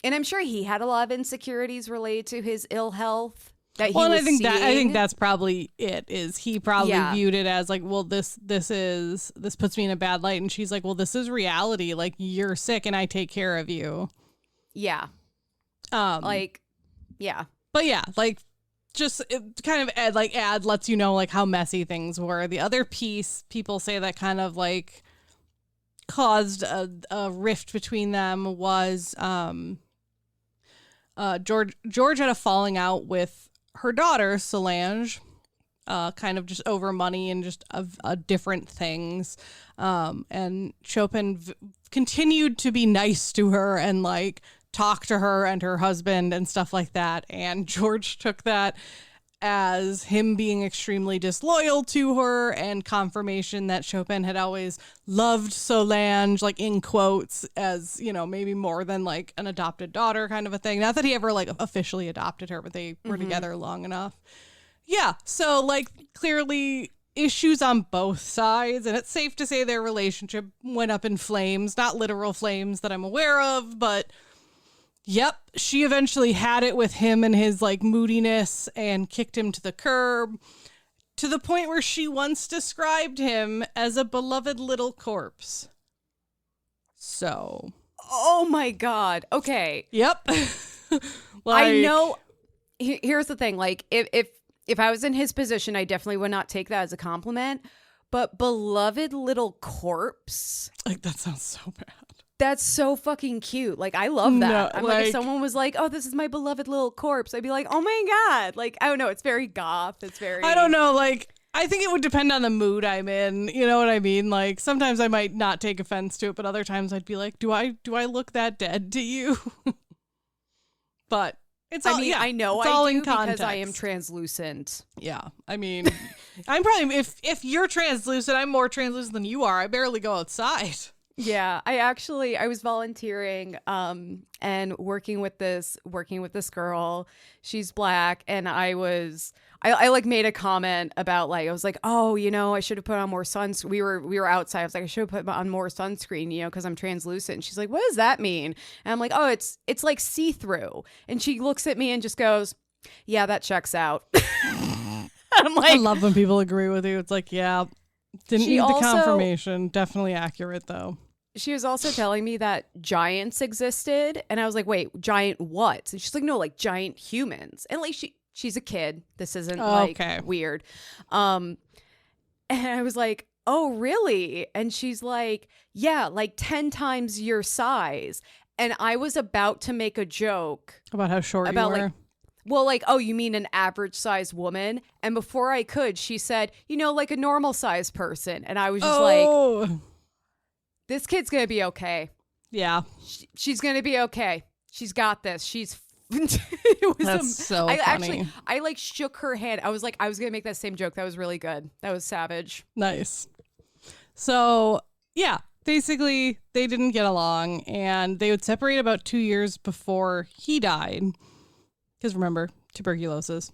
And I'm sure he had a lot of insecurities related to his ill health that he was I think seeing. I think that's probably it. Is he probably viewed it as like, well, this puts me in a bad light, and she's like, well, this is reality. Like, you're sick, and I take care of you. Yeah. But yeah, like just it kind of lets you know like how messy things were. The other piece people say that kind of like caused a rift between them was George had a falling out with her daughter Solange, kind of just over money and just different things. And Chopin continued to be nice to her and like talk to her and her husband and stuff like that. And George took that as him being extremely disloyal to her and confirmation that Chopin had always loved Solange, like in quotes, as, maybe more than like an adopted daughter kind of a thing. Not that he ever like officially adopted her, but they were together long enough. Yeah. So like clearly issues on both sides, and it's safe to say their relationship went up in flames, not literal flames that I'm aware of, but yep, she eventually had it with him and his like moodiness and kicked him to the curb, to the point where she once described him as a beloved little corpse. So, oh my God. Okay. Yep. I know. Here's the thing. Like if I was in his position, I definitely would not take that as a compliment. But beloved little corpse. Like, that sounds so bad. That's so fucking cute. Like, I love that. No, I'm like, if someone was like, oh, this is my beloved little corpse, I'd be like, oh my God. Like, I don't know. It's very goth. It's very. I don't know. Like, I think it would depend on the mood I'm in. You know what I mean? Like, sometimes I might not take offense to it, but other times I'd be like, do I look that dead to you? But I know it's I all do in because I am context. translucent. Yeah, I mean, I'm probably if you're translucent, I'm more translucent than you are. I barely go outside. Yeah, I was volunteering and working with this girl. She's black, and I like made a comment about like I was like, "Oh, I should have put on more sunscreen." We were outside. I was like, "I should have put on more sunscreen, because I'm translucent." And she's like, "What does that mean?" And I'm like, "Oh, it's like see-through." And she looks at me and just goes, "Yeah, that checks out." I'm like, I love when people agree with you. It's like, yeah, didn't need the confirmation. Definitely accurate though. She was also telling me that giants existed, and I was like, "Wait, giant what?" And she's like, "No, like giant humans." And like she's a kid. This isn't weird. And I was like, "Oh, really?" And she's like, "Yeah, like 10 times your size." And I was about to make a joke about how short you were. Like, "Oh, you mean an average size woman?" And before I could, she said, like a normal size person. And I was just like, this kid's going to be okay. Yeah. She's going to be okay. She's got this. That's so funny. I like shook her hand. I was like, I was going to make that same joke. That was really good. That was savage. Nice. So, yeah, basically they didn't get along, and they would separate about 2 years before he died. Because remember, tuberculosis.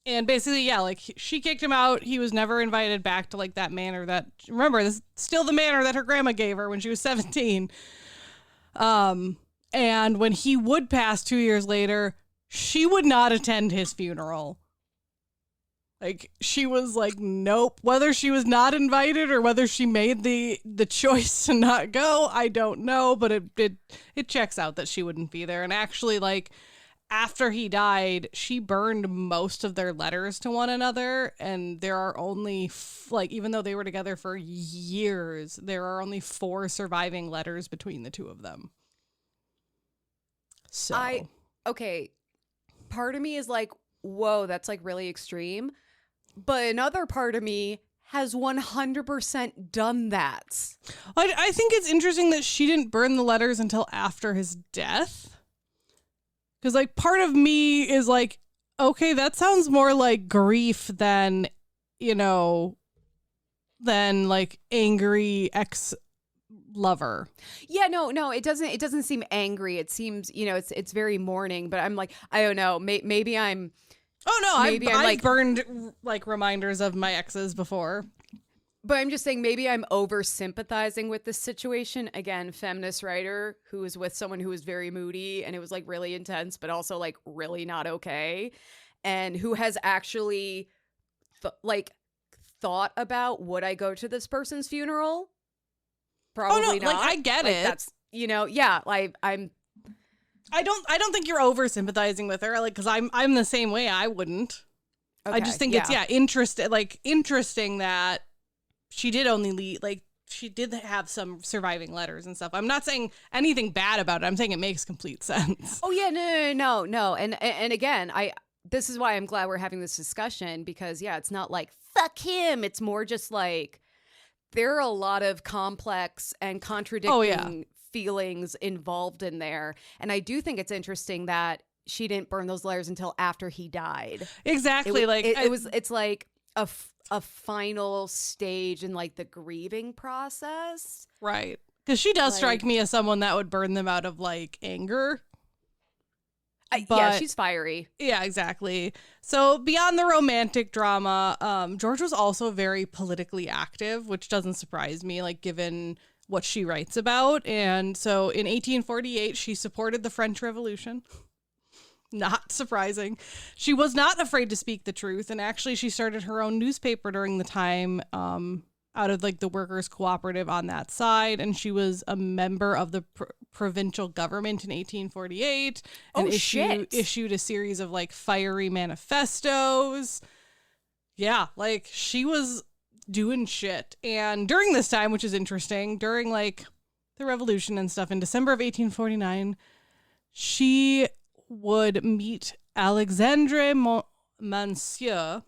And basically, yeah, like she kicked him out. He was never invited back to like that manor that, remember, this is still the manor that her grandma gave her when she was 17. And when he would pass 2 years later, she would not attend his funeral. Like, she was like, nope. Whether she was not invited or whether she made the choice to not go, I don't know. But it checks out that she wouldn't be there. And actually, like, after he died, she burned most of their letters to one another. And there are only, even though they were together for years, there are only 4 surviving letters between the two of them. So. Okay. Part of me is like, whoa, that's like really extreme. But another part of me has 100% done that. I think it's interesting that she didn't burn the letters until after his death. Because, like, part of me is like, okay, that sounds more like grief than, than like angry ex-lover. Yeah, no, it doesn't seem angry. It seems, it's very mourning. But I'm like, I don't know. Maybe I'm. Oh no, I've burned like reminders of my exes before. But I'm just saying, maybe I'm over sympathizing with this situation. Again, feminist writer who was with someone who was very moody, and it was like really intense, but also like really not okay. And who has actually thought about, would I go to this person's funeral? Probably not. Like, I get it. That's, yeah, like I'm. I don't think you're over sympathizing with her, like, because I'm the same way. I wouldn't. Okay, I just think it's interesting that she did only she did have some surviving letters and stuff. I'm not saying anything bad about it. I'm saying it makes complete sense. Oh yeah, no. And again, this is why I'm glad we're having this discussion, because yeah, it's not like fuck him. It's more just like there are a lot of complex and contradicting feelings involved in there. And I do think it's interesting that she didn't burn those letters until after he died. Exactly. It's like a final stage in like the grieving process. Right. Because she does strike me as someone that would burn them out of like anger. Yeah, she's fiery. Yeah, exactly. So beyond the romantic drama, George was also very politically active, which doesn't surprise me, like given what she writes about. And so in 1848, she supported the French Revolution. Not surprising. She was not afraid to speak the truth. And actually, she started her own newspaper during the time out of like the workers' cooperative on that side. And she was a member of the provincial government in 1848 and issued a series of like fiery manifestos. Yeah, like she was doing shit. And during this time, which is interesting, during like the revolution and stuff, in December of 1849, she would meet Alexandre Monsieur,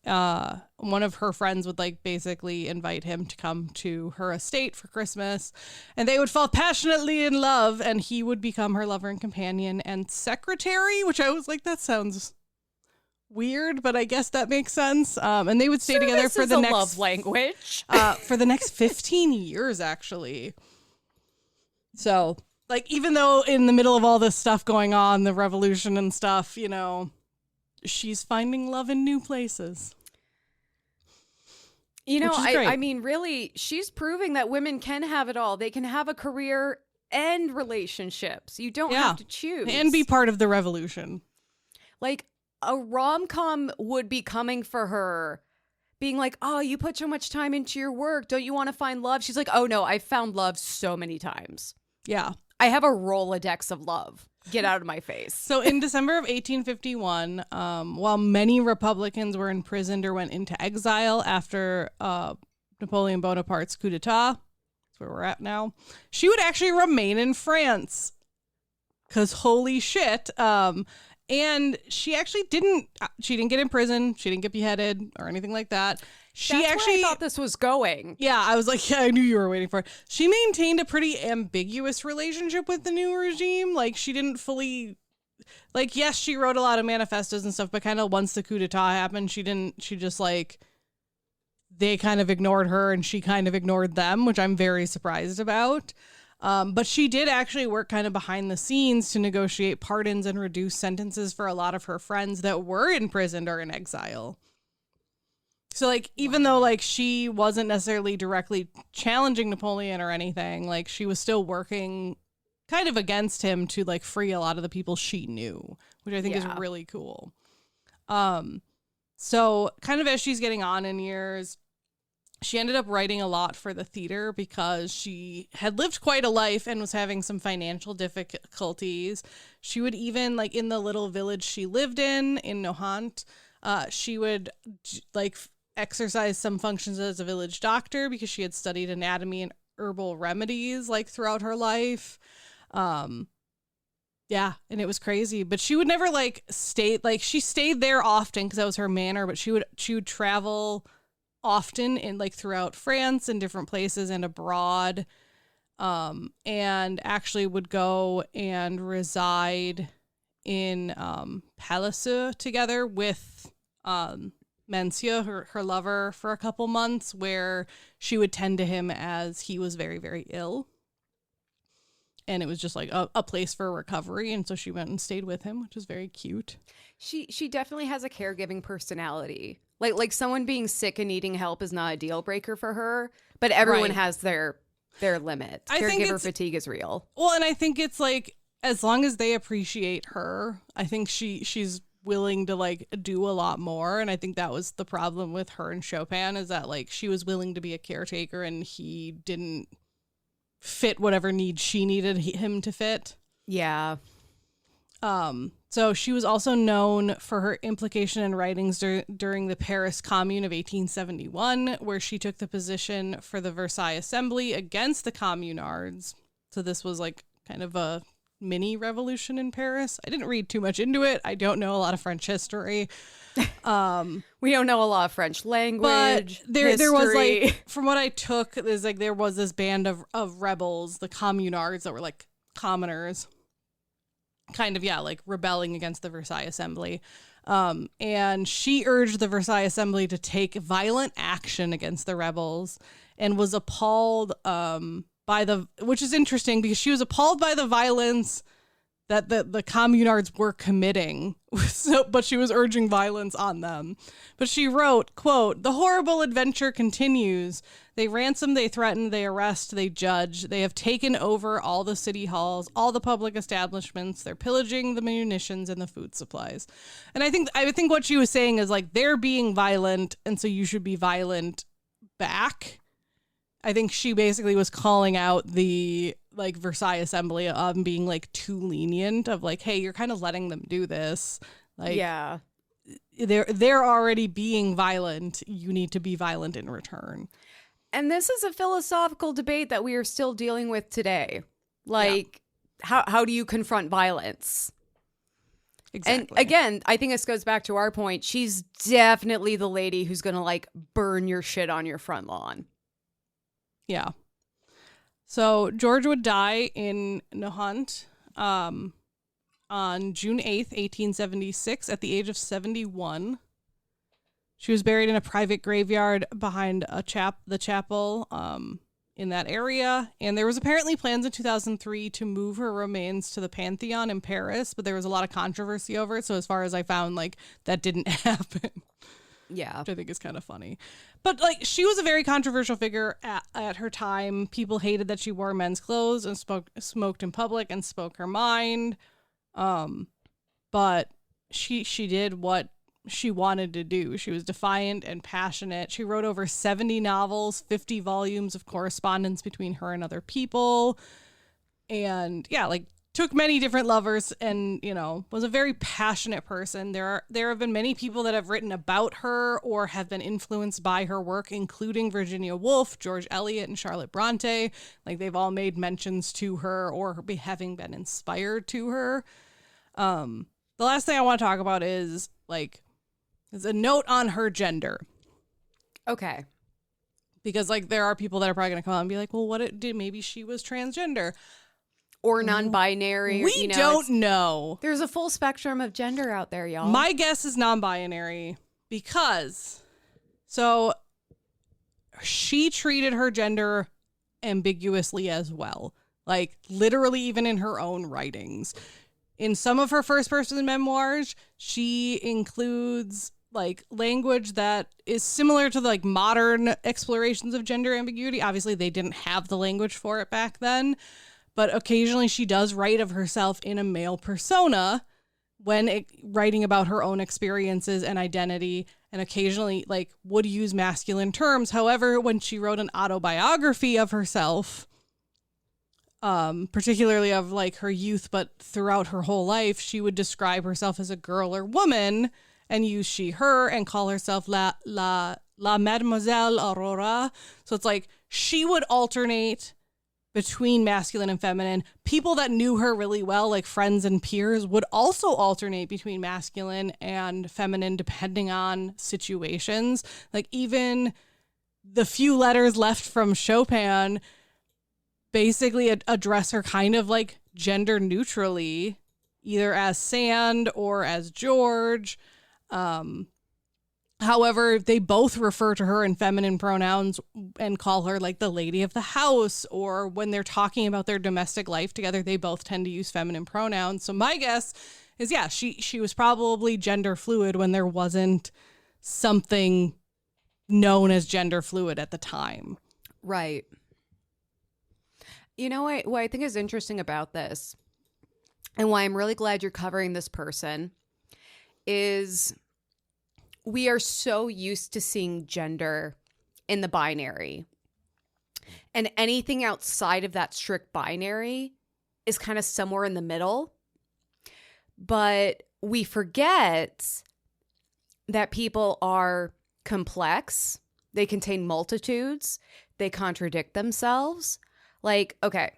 one of her friends would like basically invite him to come to her estate for Christmas, and they would fall passionately in love, and he would become her lover and companion and secretary, which I was like, that sounds weird, but I guess that makes sense. And they would stay together for the next love language. for the next 15 years, actually. So, like, even though in the middle of all this stuff going on, the revolution and stuff, you know, she's finding love in new places. You know, I mean, really, she's proving that women can have it all. They can have a career and relationships. You don't have to choose. And be part of the revolution. Like, a rom-com would be coming for her, being like, oh, you put so much time into your work. Don't you want to find love? She's like, oh, no, I've found love so many times. Yeah. I have a Rolodex of love. Get out of my face. So in December of 1851, while many Republicans were imprisoned or went into exile after Napoleon Bonaparte's coup d'etat, that's where we're at now, she would actually remain in France. Because holy shit. And she actually didn't get in prison. She didn't get beheaded or anything like that. That's where I thought this was going. Yeah, I was like, yeah, I knew you were waiting for it. She maintained a pretty ambiguous relationship with the new regime. Like, she didn't fully, like, yes, she wrote a lot of manifestos and stuff, but kind of once the coup d'etat happened, she just like, they kind of ignored her and she kind of ignored them, which I'm very surprised about. But she did actually work kind of behind the scenes to negotiate pardons and reduce sentences for a lot of her friends that were imprisoned or in exile. So, like, even though, like, she wasn't necessarily directly challenging Napoleon or anything, like, she was still working kind of against him to, like, free a lot of the people she knew, which I think is really cool. So, kind of as she's getting on in years, she ended up writing a lot for the theater because she had lived quite a life and was having some financial difficulties. She would even, like, in the little village she lived in Nohant, she would, like, exercise some functions as a village doctor because she had studied anatomy and herbal remedies, like, throughout her life. Yeah, and it was crazy. But she would never, like, stay, like, she stayed there often because that was her manner, but she would travel often in, like, throughout France and different places and abroad, and actually would go and reside in Palaiseau together with Monsieur, her lover, for a couple months, where she would tend to him as he was very, very ill. And it was just like a place for recovery. And so she went and stayed with him, which is very cute. She definitely has a caregiving personality. Like someone being sick and needing help is not a deal breaker for her, but everyone has their limit. Caregiver fatigue is real. Well, and I think it's like, as long as they appreciate her, I think she's willing to, like, do a lot more. And I think that was the problem with her and Chopin, is that, like, she was willing to be a caretaker and he didn't fit whatever needs she needed him to fit. Yeah. So she was also known for her implication in writings during the Paris Commune of 1871, where she took the position for the Versailles Assembly against the Communards. So this was, like, kind of a mini revolution in Paris. I didn't read too much into it. I don't know a lot of French history. We don't know a lot of French language. But there was, like, from what I took, there's, like, there was this band of rebels, the Communards, that were, like, commoners, kind of, like, rebelling against the Versailles Assembly. And she urged the Versailles Assembly to take violent action against the rebels, and was appalled which is interesting because she was appalled by the violence that the Communards were committing, but she was urging violence on them. But she wrote, quote, "The horrible adventure continues. They ransom, they threaten, they arrest, they judge. They have taken over all the city halls, all the public establishments. They're pillaging the munitions and the food supplies." And I think what she was saying is, like, they're being violent, and so you should be violent back. I think she basically was calling out the, like, Versailles Assembly being, like, too lenient, of, like, hey, you're kind of letting them do this. Like, yeah, they're already being violent. You need to be violent in return. And this is a philosophical debate that we are still dealing with today. Like, how do you confront violence? Exactly. And again, I think this goes back to our point. She's definitely the lady who's going to like burn your shit on your front lawn. Yeah. So George would die in Nahant on June 8th, 1876 at the age of 71. She was buried in a private graveyard behind the chapel in that area. And there was apparently plans in 2003 to move her remains to the Pantheon in Paris, but there was a lot of controversy over it. So as far as I found, like, that didn't happen. Yeah. Which I think is kind of funny. But, like, she was a very controversial figure at her time. People hated that she wore men's clothes and smoked in public and spoke her mind. But she did what she wanted to do. She was defiant and passionate. She wrote over 70 novels, 50 volumes of correspondence between her and other people. And yeah, like took many different lovers and, you know, was a very passionate person. There have been many people that have written about her or have been influenced by her work, including Virginia Woolf, George Eliot, and Charlotte Bronte. Like they've all made mentions to her or having been inspired to her. The last thing I want to talk about is like, is a note on her gender. Okay. Because like there are people that are probably going to come out and be like, well, maybe she was transgender. Or non-binary. We don't know. There's a full spectrum of gender out there, y'all. My guess is non-binary because so she treated her gender ambiguously as well. Like literally even in her own writings. In some of her first person memoirs, she includes like language that is similar to like modern explorations of gender ambiguity. Obviously, they didn't have the language for it back then, but occasionally she does write of herself in a male persona when writing about her own experiences and identity, and occasionally like would use masculine terms. However, when she wrote an autobiography of herself, particularly of like her youth, but throughout her whole life, she would describe herself as a girl or woman and use she, her, and call herself la Mademoiselle Aurora. So it's like she would alternate between masculine and feminine. People that knew her really well, like friends and peers, would also alternate between masculine and feminine depending on situations. Like even the few letters left from Chopin basically address her kind of like gender neutrally, either as Sand or as George. However, they both refer to her in feminine pronouns and call her like the lady of the house, or when they're talking about their domestic life together, they both tend to use feminine pronouns. So my guess is, yeah, she was probably gender fluid when there wasn't something known as gender fluid at the time. Right. You know what I think is interesting about this, and why I'm really glad you're covering this person, is we are so used to seeing gender in the binary. And anything outside of that strict binary is kind of somewhere in the middle. But we forget that people are complex. They contain multitudes. They contradict themselves. Like, okay,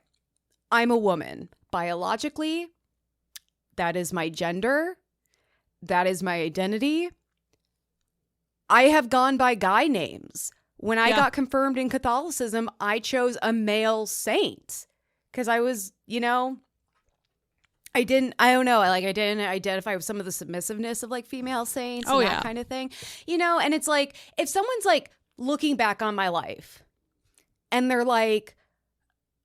I'm a woman. Biologically, that is my gender. That is my identity. I have gone by guy names. When I got confirmed in Catholicism, I chose a male saint because I was, I didn't identify with some of the submissiveness of like female saints and that kind of thing, and it's like, if someone's like looking back on my life and they're like,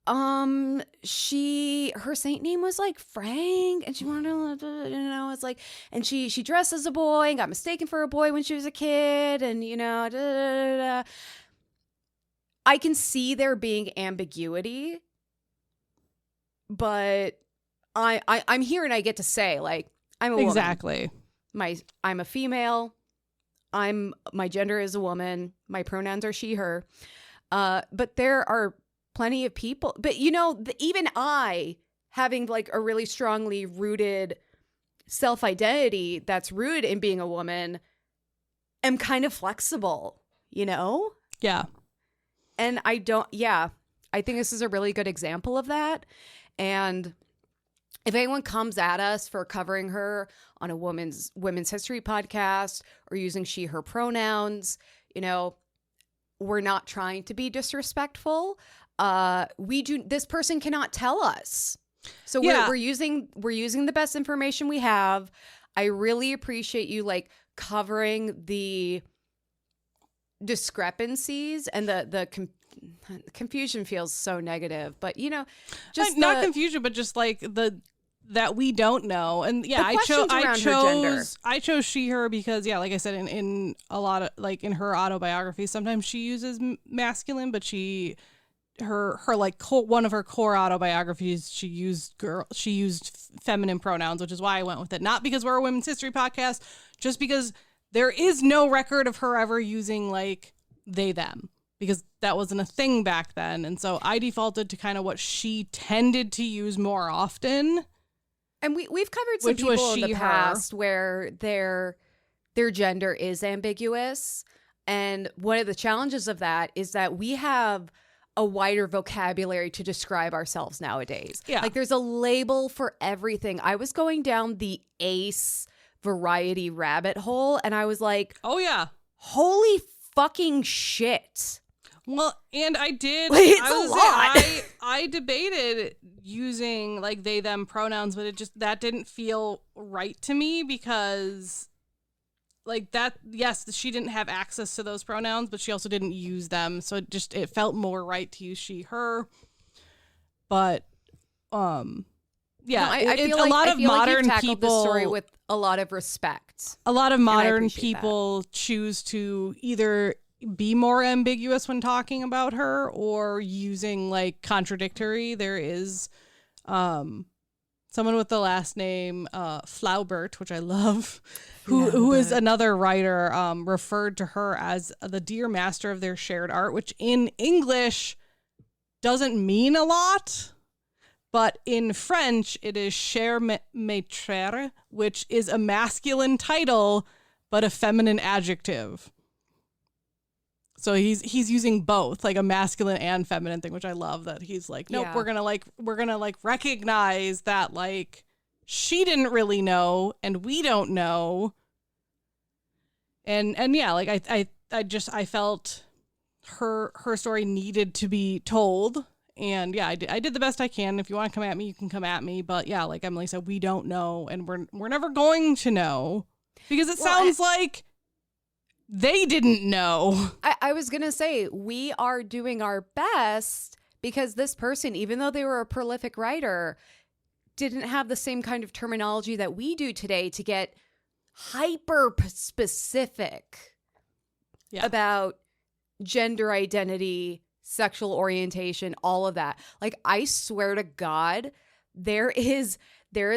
her saint name was like Frank, and she wanted to, it's like, and she dressed as a boy and got mistaken for a boy when she was a kid, and I can see there being ambiguity, but I'm here and I get to say like, I'm a woman. Exactly. I'm a female. My gender is a woman. My pronouns are she, her. But there are plenty of people, but even I, having like a really strongly rooted self-identity that's rooted in being a woman, am kind of flexible, Yeah. And I think this is a really good example of that. And if anyone comes at us for covering her on a women's history podcast or using she, her pronouns, you know, we're not trying to be disrespectful. This person cannot tell us. So we're using the best information we have. I really appreciate you like covering the discrepancies and the confusion feels so negative, but you know, just not confusion, but just like that we don't know. And yeah, I chose she, her because like I said, in a lot of like in her autobiography, sometimes she uses masculine, but her like one of her core autobiographies, she used feminine pronouns, which is why I went with it. Not because we're a women's history podcast, just because there is no record of her ever using like they, them, because that wasn't a thing back then. And so I defaulted to kind of what she tended to use more often. And we've covered some people in the past where their gender is ambiguous. And one of the challenges of that is that we have a wider vocabulary to describe ourselves nowadays. Yeah. Like there's a label for everything. I was going down the ace variety rabbit hole and I was like, oh yeah, holy fucking shit. Well, and I did. It's a lot. I debated using like they, them pronouns, but that didn't feel right to me because like that, yes, she didn't have access to those pronouns, but she also didn't use them. So it felt more right to use she, her. But, yeah, no, I feel like, a lot of modern people the story with a lot of respect. A lot of modern people choose to either be more ambiguous when talking about her or using like contradictory. There is someone with the last name Flaubert, which I love, who is another writer, referred to her as the dear master of their shared art, which in English doesn't mean a lot, but in French it is cher maître, which is a masculine title but a feminine adjective. So he's using both, like a masculine and feminine thing, which I love that he's like, nope, we're gonna recognize that like she didn't really know and we don't know. And yeah, like I felt her story needed to be told. And yeah, I did the best I can. If you want to come at me, you can come at me. But yeah, like Emily said, we don't know, and we're never going to know because it sounds like they didn't know. I was going to say, we are doing our best because this person, even though they were a prolific writer, didn't have the same kind of terminology that we do today to get hyper specific about gender identity, sexual orientation, all of that. Like, I swear to God, there is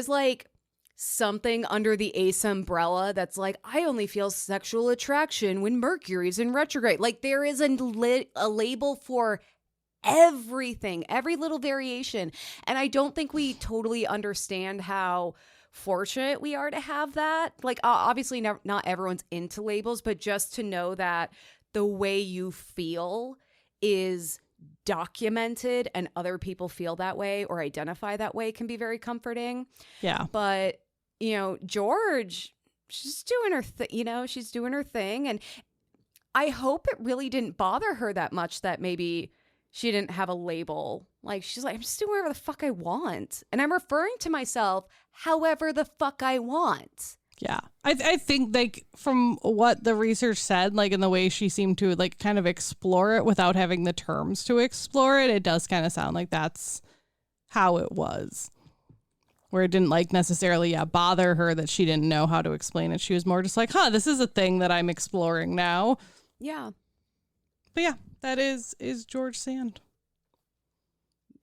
like something under the ace umbrella that's like, I only feel sexual attraction when Mercury's in retrograde. Like there is a label for everything, every little variation. And I don't think we totally understand how fortunate we are to have that. Like obviously not everyone's into labels, but just to know that the way you feel is documented and other people feel that way or identify that way can be very comforting. Yeah. But you know, George, she's doing her she's doing her thing. And I hope it really didn't bother her that much that maybe she didn't have a label. Like, she's like, I'm just doing whatever the fuck I want. And I'm referring to myself however the fuck I want. Yeah. I think, like, from what the research said, like, in the way she seemed to, like, kind of explore it without having the terms to explore it, it does kind of sound like that's how it was. Where it didn't like necessarily bother her that she didn't know how to explain it. She was more just like, this is a thing that I'm exploring now. Yeah. But yeah, that is George Sand.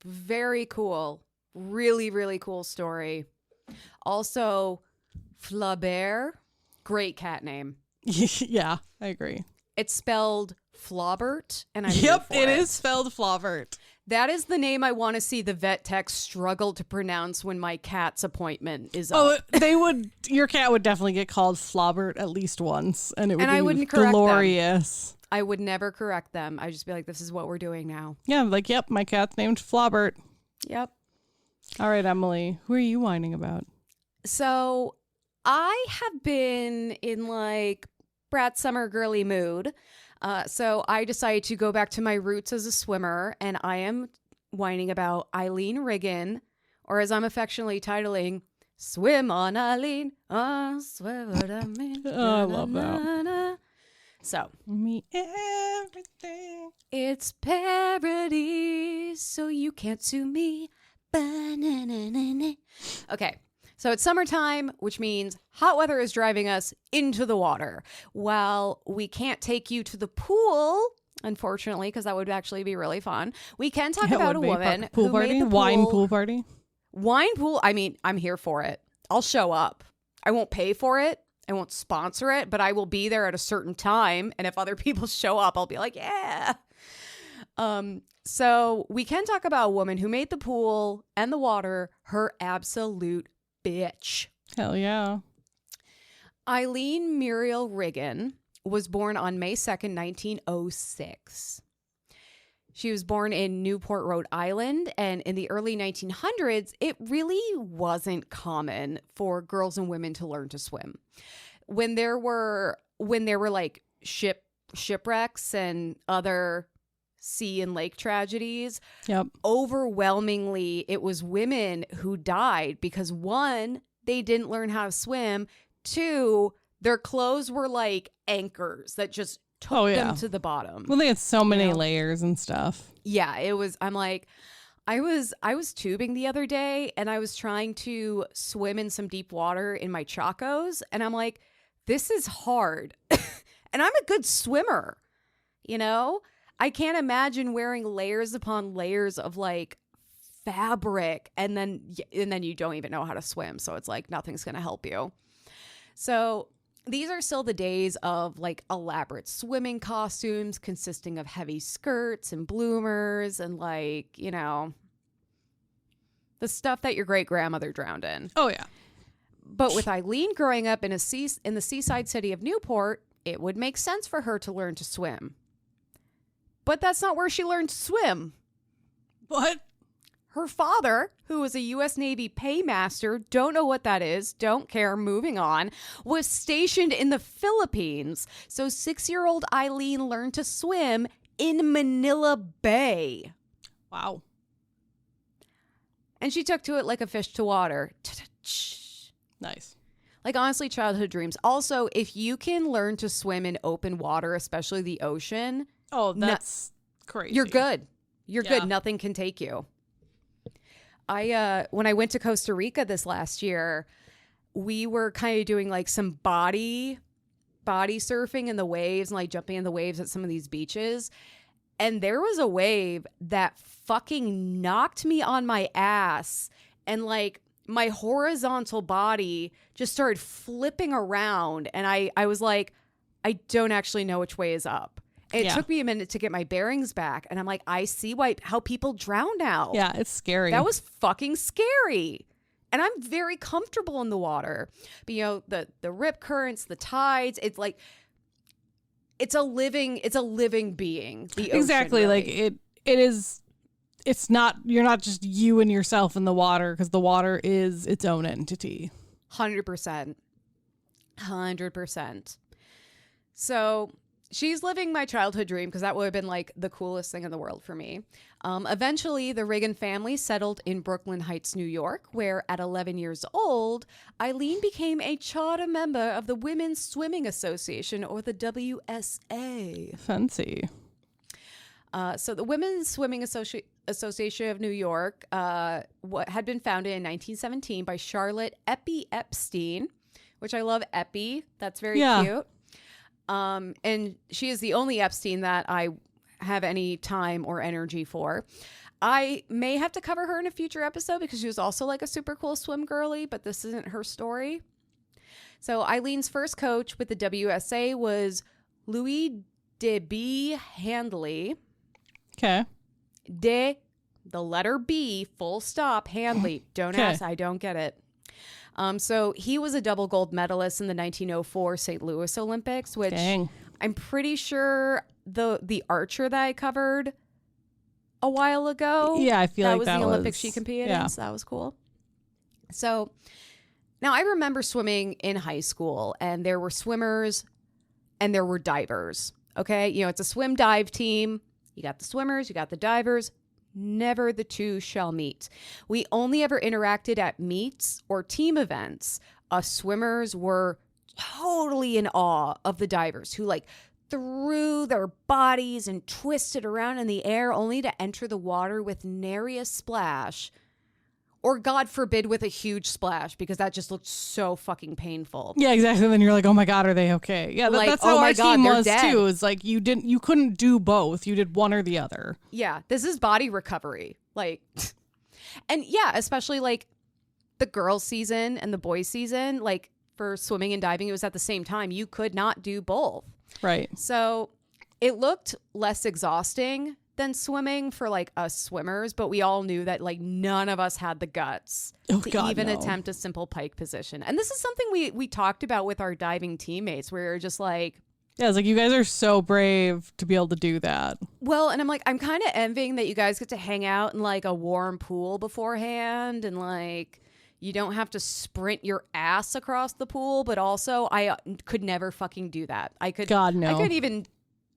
Very cool. Really, really cool story. Also, Flaubert, great cat name. Yeah, I agree. It's spelled Flaubert, and I'm it is spelled Flaubert. That is the name I want to see the vet tech struggle to pronounce when my cat's appointment is up. Oh, your cat would definitely get called Flaubert at least once, and it would I be wouldn't correct glorious. Them. I would never correct them. I'd just be like, this is what we're doing now. Yeah, like, yep, my cat's named Flaubert. Yep. All right, Emily, who are you whining about? So I have been in like brat summer girly mood. So I decided to go back to my roots as a swimmer, and I am whining about Aileen Riggin, or as I'm affectionately titling, Swim on Aileen. Oh, swim what I mean. Oh, I love that. So Me everything. it's parody, so you can't sue me. Ba-na-na-na-na. Okay. So it's summertime, which means hot weather is driving us into the water. While we can't take you to the pool, unfortunately, because that would actually be really fun, we can talk about a woman pool who party, made the wine pool party. Wine pool. I mean, I'm here for it. I'll show up. I won't pay for it. I won't sponsor it, but I will be there at a certain time. And if other people show up, I'll be like, yeah. So we can talk about a woman who made the pool and the water her absolute bitch. Hell yeah. Aileen Muriel Riggin was born on May 2nd, 1906. She was born in Newport, Rhode Island, and in the early 1900s, it really wasn't common for girls and women to learn to swim. When there were like shipwrecks and other sea and lake tragedies, Yep. overwhelmingly it was women who died because, one, they didn't learn how to swim, two, their clothes were like anchors that just took them to the bottom. Well, they had so many layers and stuff. Yeah, it was. I'm like, I was tubing the other day, and I was trying to swim in some deep water in my chacos, and I'm like, this is hard. And I'm a good swimmer, you know? I can't imagine wearing layers upon layers of like fabric, and then you don't even know how to swim, so it's like nothing's going to help you. So these are still the days of like elaborate swimming costumes consisting of heavy skirts and bloomers and like, you know, the stuff that your great grandmother drowned in. Oh yeah. But with Aileen growing up in the seaside city of Newport, it would make sense for her to learn to swim. But that's not where she learned to swim. What? Her father, who was a U.S. Navy paymaster, don't know what that is, don't care, moving on, was stationed in the Philippines. So 6-year-old Aileen learned to swim in Manila Bay. Wow. And she took to it like a fish to water. Nice. Like, honestly, childhood dreams. Also, if you can learn to swim in open water, especially the ocean. Oh, that's crazy. You're good. You're good. Nothing can take you. When I went to Costa Rica this last year, we were kind of doing like some body surfing in the waves and like jumping in the waves at some of these beaches. And there was a wave that fucking knocked me on my ass, and like my horizontal body just started flipping around. And I was like, I don't actually know which way is up. It took me a minute to get my bearings back. And I'm like, I see how people drown now. Yeah, it's scary. That was fucking scary. And I'm very comfortable in the water. But, you know, the rip currents, the tides, it's like, it's a living being. The ocean, exactly. really. Like it is, it's not, you're not just you and yourself in the water, because the water is its own entity. 100%. 100%. So she's living my childhood dream, because that would have been like the coolest thing in the world for me. Eventually, the Riggin family settled in Brooklyn Heights, New York, where at 11 years old, Aileen became a charter member of the Women's Swimming Association, or the WSA. Fancy. So the Women's Swimming Association of New York had been founded in 1917 by Charlotte Epi Epstein, which I love Epi. That's very cute. And she is the only Epstein that I have any time or energy for. I may have to cover her in a future episode, because she was also like a super cool swim girly, but this isn't her story. So Eileen's first coach with the WSA was Louis de B. Handley. Okay. The letter B, full stop, Handley. Don't ask, I don't get it. So he was a double gold medalist in the 1904 St. Louis Olympics, which I'm pretty sure the archer that I covered a while ago. Yeah, I feel that like was that the was Olympics she competed yeah. in. So that was cool. So now I remember swimming in high school, and there were swimmers and there were divers. Okay, it's a swim dive team. You got the swimmers, you got the divers. Never the two shall meet. We only ever interacted at meets or team events. Us swimmers were totally in awe of the divers who threw their bodies and twisted around in the air only to enter the water with nary a splash. Or God forbid with a huge splash, because that just looked so fucking painful. Yeah, exactly. And then you're like, oh my God, are they okay? Yeah, that's how our team was too. It's like you couldn't do both. You did one or the other. Yeah, this is body recovery. And yeah, especially the girls' season and the boys' season, for swimming and diving, it was at the same time. You could not do both. Right. So it looked less exhausting than swimming for us swimmers, but we all knew that none of us had the guts to even attempt a simple pike position. And this is something we talked about with our diving teammates, where you're just like, yeah, it's like, you guys are so brave to be able to do that. Well, and I'm kind of envying that you guys get to hang out in a warm pool beforehand, and you don't have to sprint your ass across the pool. But also, I could never fucking do that. I couldn't even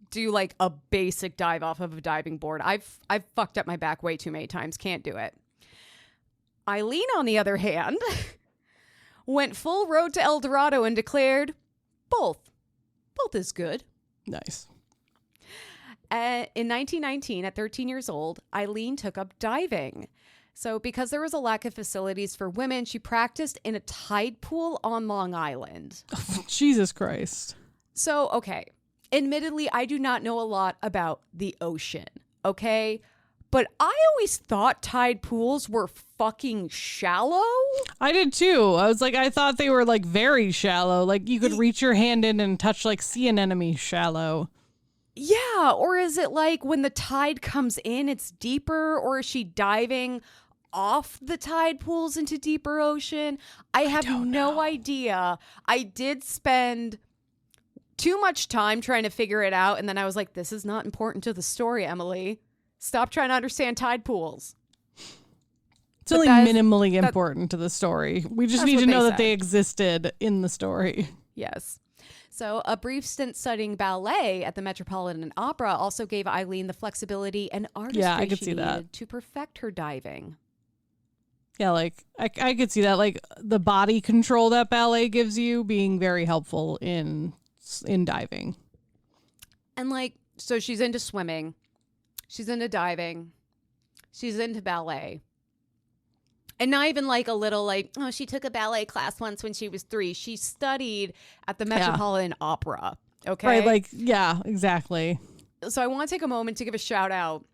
do a basic dive off of a diving board. I've fucked up my back way too many times. Can't do it. Aileen, on the other hand, went full road to El Dorado and declared, both is good. Nice. In 1919, at 13 years old, Aileen took up diving. So because there was a lack of facilities for women, she practiced in a tide pool on Long Island. Jesus Christ. So, okay. Admittedly, I do not know a lot about the ocean, okay? But I always thought tide pools were fucking shallow. I did too. I was like, I thought they were very shallow. You could reach your hand in and touch sea anemone shallow. Yeah, or is it when the tide comes in, it's deeper, or is she diving off the tide pools into deeper ocean? I have no idea. I did spend too much time trying to figure it out, and then I was like, this is not important to the story, Emily. Stop trying to understand tide pools. It's only minimally important to the story. We just need to know that they existed in the story. Yes. So a brief stint studying ballet at the Metropolitan Opera also gave Aileen the flexibility and artistry she needed to perfect her diving. Yeah, I could see that. The body control that ballet gives you being very helpful in diving. And so she's into swimming. She's into diving. She's into ballet. And not even a little she took a ballet class once when she was 3. She studied at the Metropolitan Opera. Okay. Right. Yeah, exactly. So I want to take a moment to give a shout out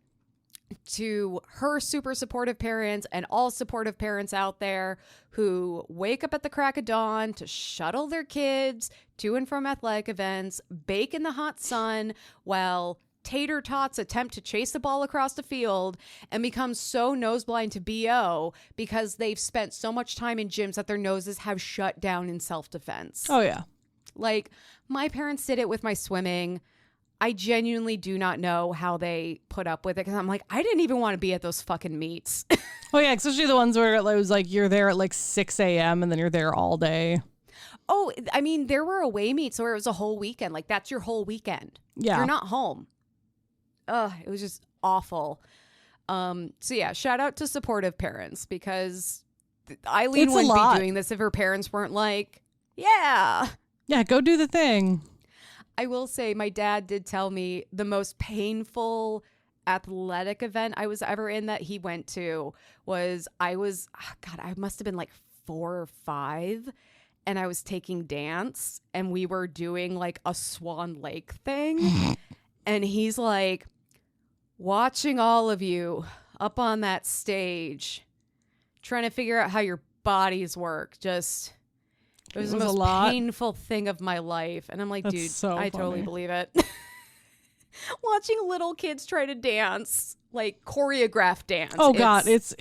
to her super supportive parents and all supportive parents out there who wake up at the crack of dawn to shuttle their kids to and from athletic events, bake in the hot sun while tater tots attempt to chase the ball across the field, and become so noseblind to BO because they've spent so much time in gyms that their noses have shut down in self-defense. Oh, yeah. My parents did it with my swimming. I genuinely do not know how they put up with it, because I'm like, I didn't even want to be at those fucking meets. Oh, yeah, especially the ones where it was you're there at 6 a.m. and then you're there all day. Oh, I mean, there were away meets where it was a whole weekend. That's your whole weekend. Yeah. You're not home. Ugh, it was just awful. So yeah, shout out to supportive parents, because Aileen wouldn't be doing this if her parents weren't yeah, go do the thing. I will say my dad did tell me the most painful athletic event I was ever in that he went to was I must have been 4 or 5, and I was taking dance, and we were doing a Swan Lake thing. And he's watching all of you up on that stage, trying to figure out how your bodies work. It was the most painful thing of my life. And I'm like, That's dude, so I totally believe it. Watching little kids try to dance, choreographed dance. Oh God, it's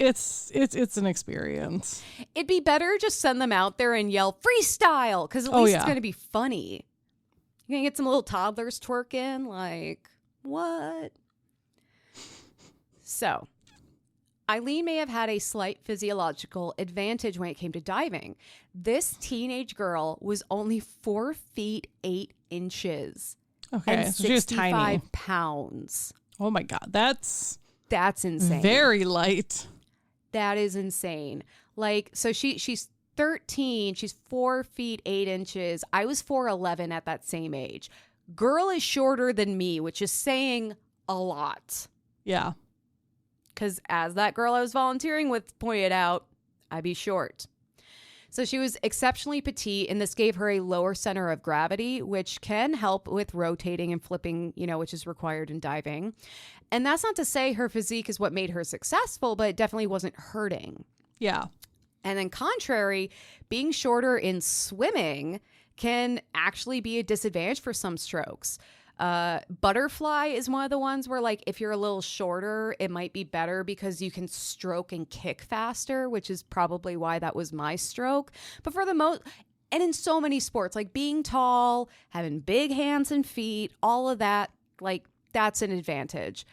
an experience. It'd be better just send them out there and yell freestyle, because at least it's going to be funny. You're going to get some little toddlers twerking, what? So, Aileen may have had a slight physiological advantage when it came to diving. This teenage girl was only 4 feet 8 inches. Okay, and so she was 65 tiny. pounds. Oh my God, that's insane. very light. That is insane. Like, so she's 13. She's 4 feet 8 inches. I was 4'11" at that same age. Girl is shorter than me, which is saying a lot. Yeah. Because as that girl I was volunteering with pointed out, I'd be short. So she was exceptionally petite, and this gave her a lower center of gravity, which can help with rotating and flipping, which is required in diving. And that's not to say her physique is what made her successful, but it definitely wasn't hurting. Yeah. And then contrary, being shorter in swimming can actually be a disadvantage for some strokes. Butterfly is one of the ones where, like, if you're a little shorter, it might be better because you can stroke and kick faster, which is probably why that was my stroke. But for the most, and in so many sports, like being tall, having big hands and feet, all of that, like, that's an advantage.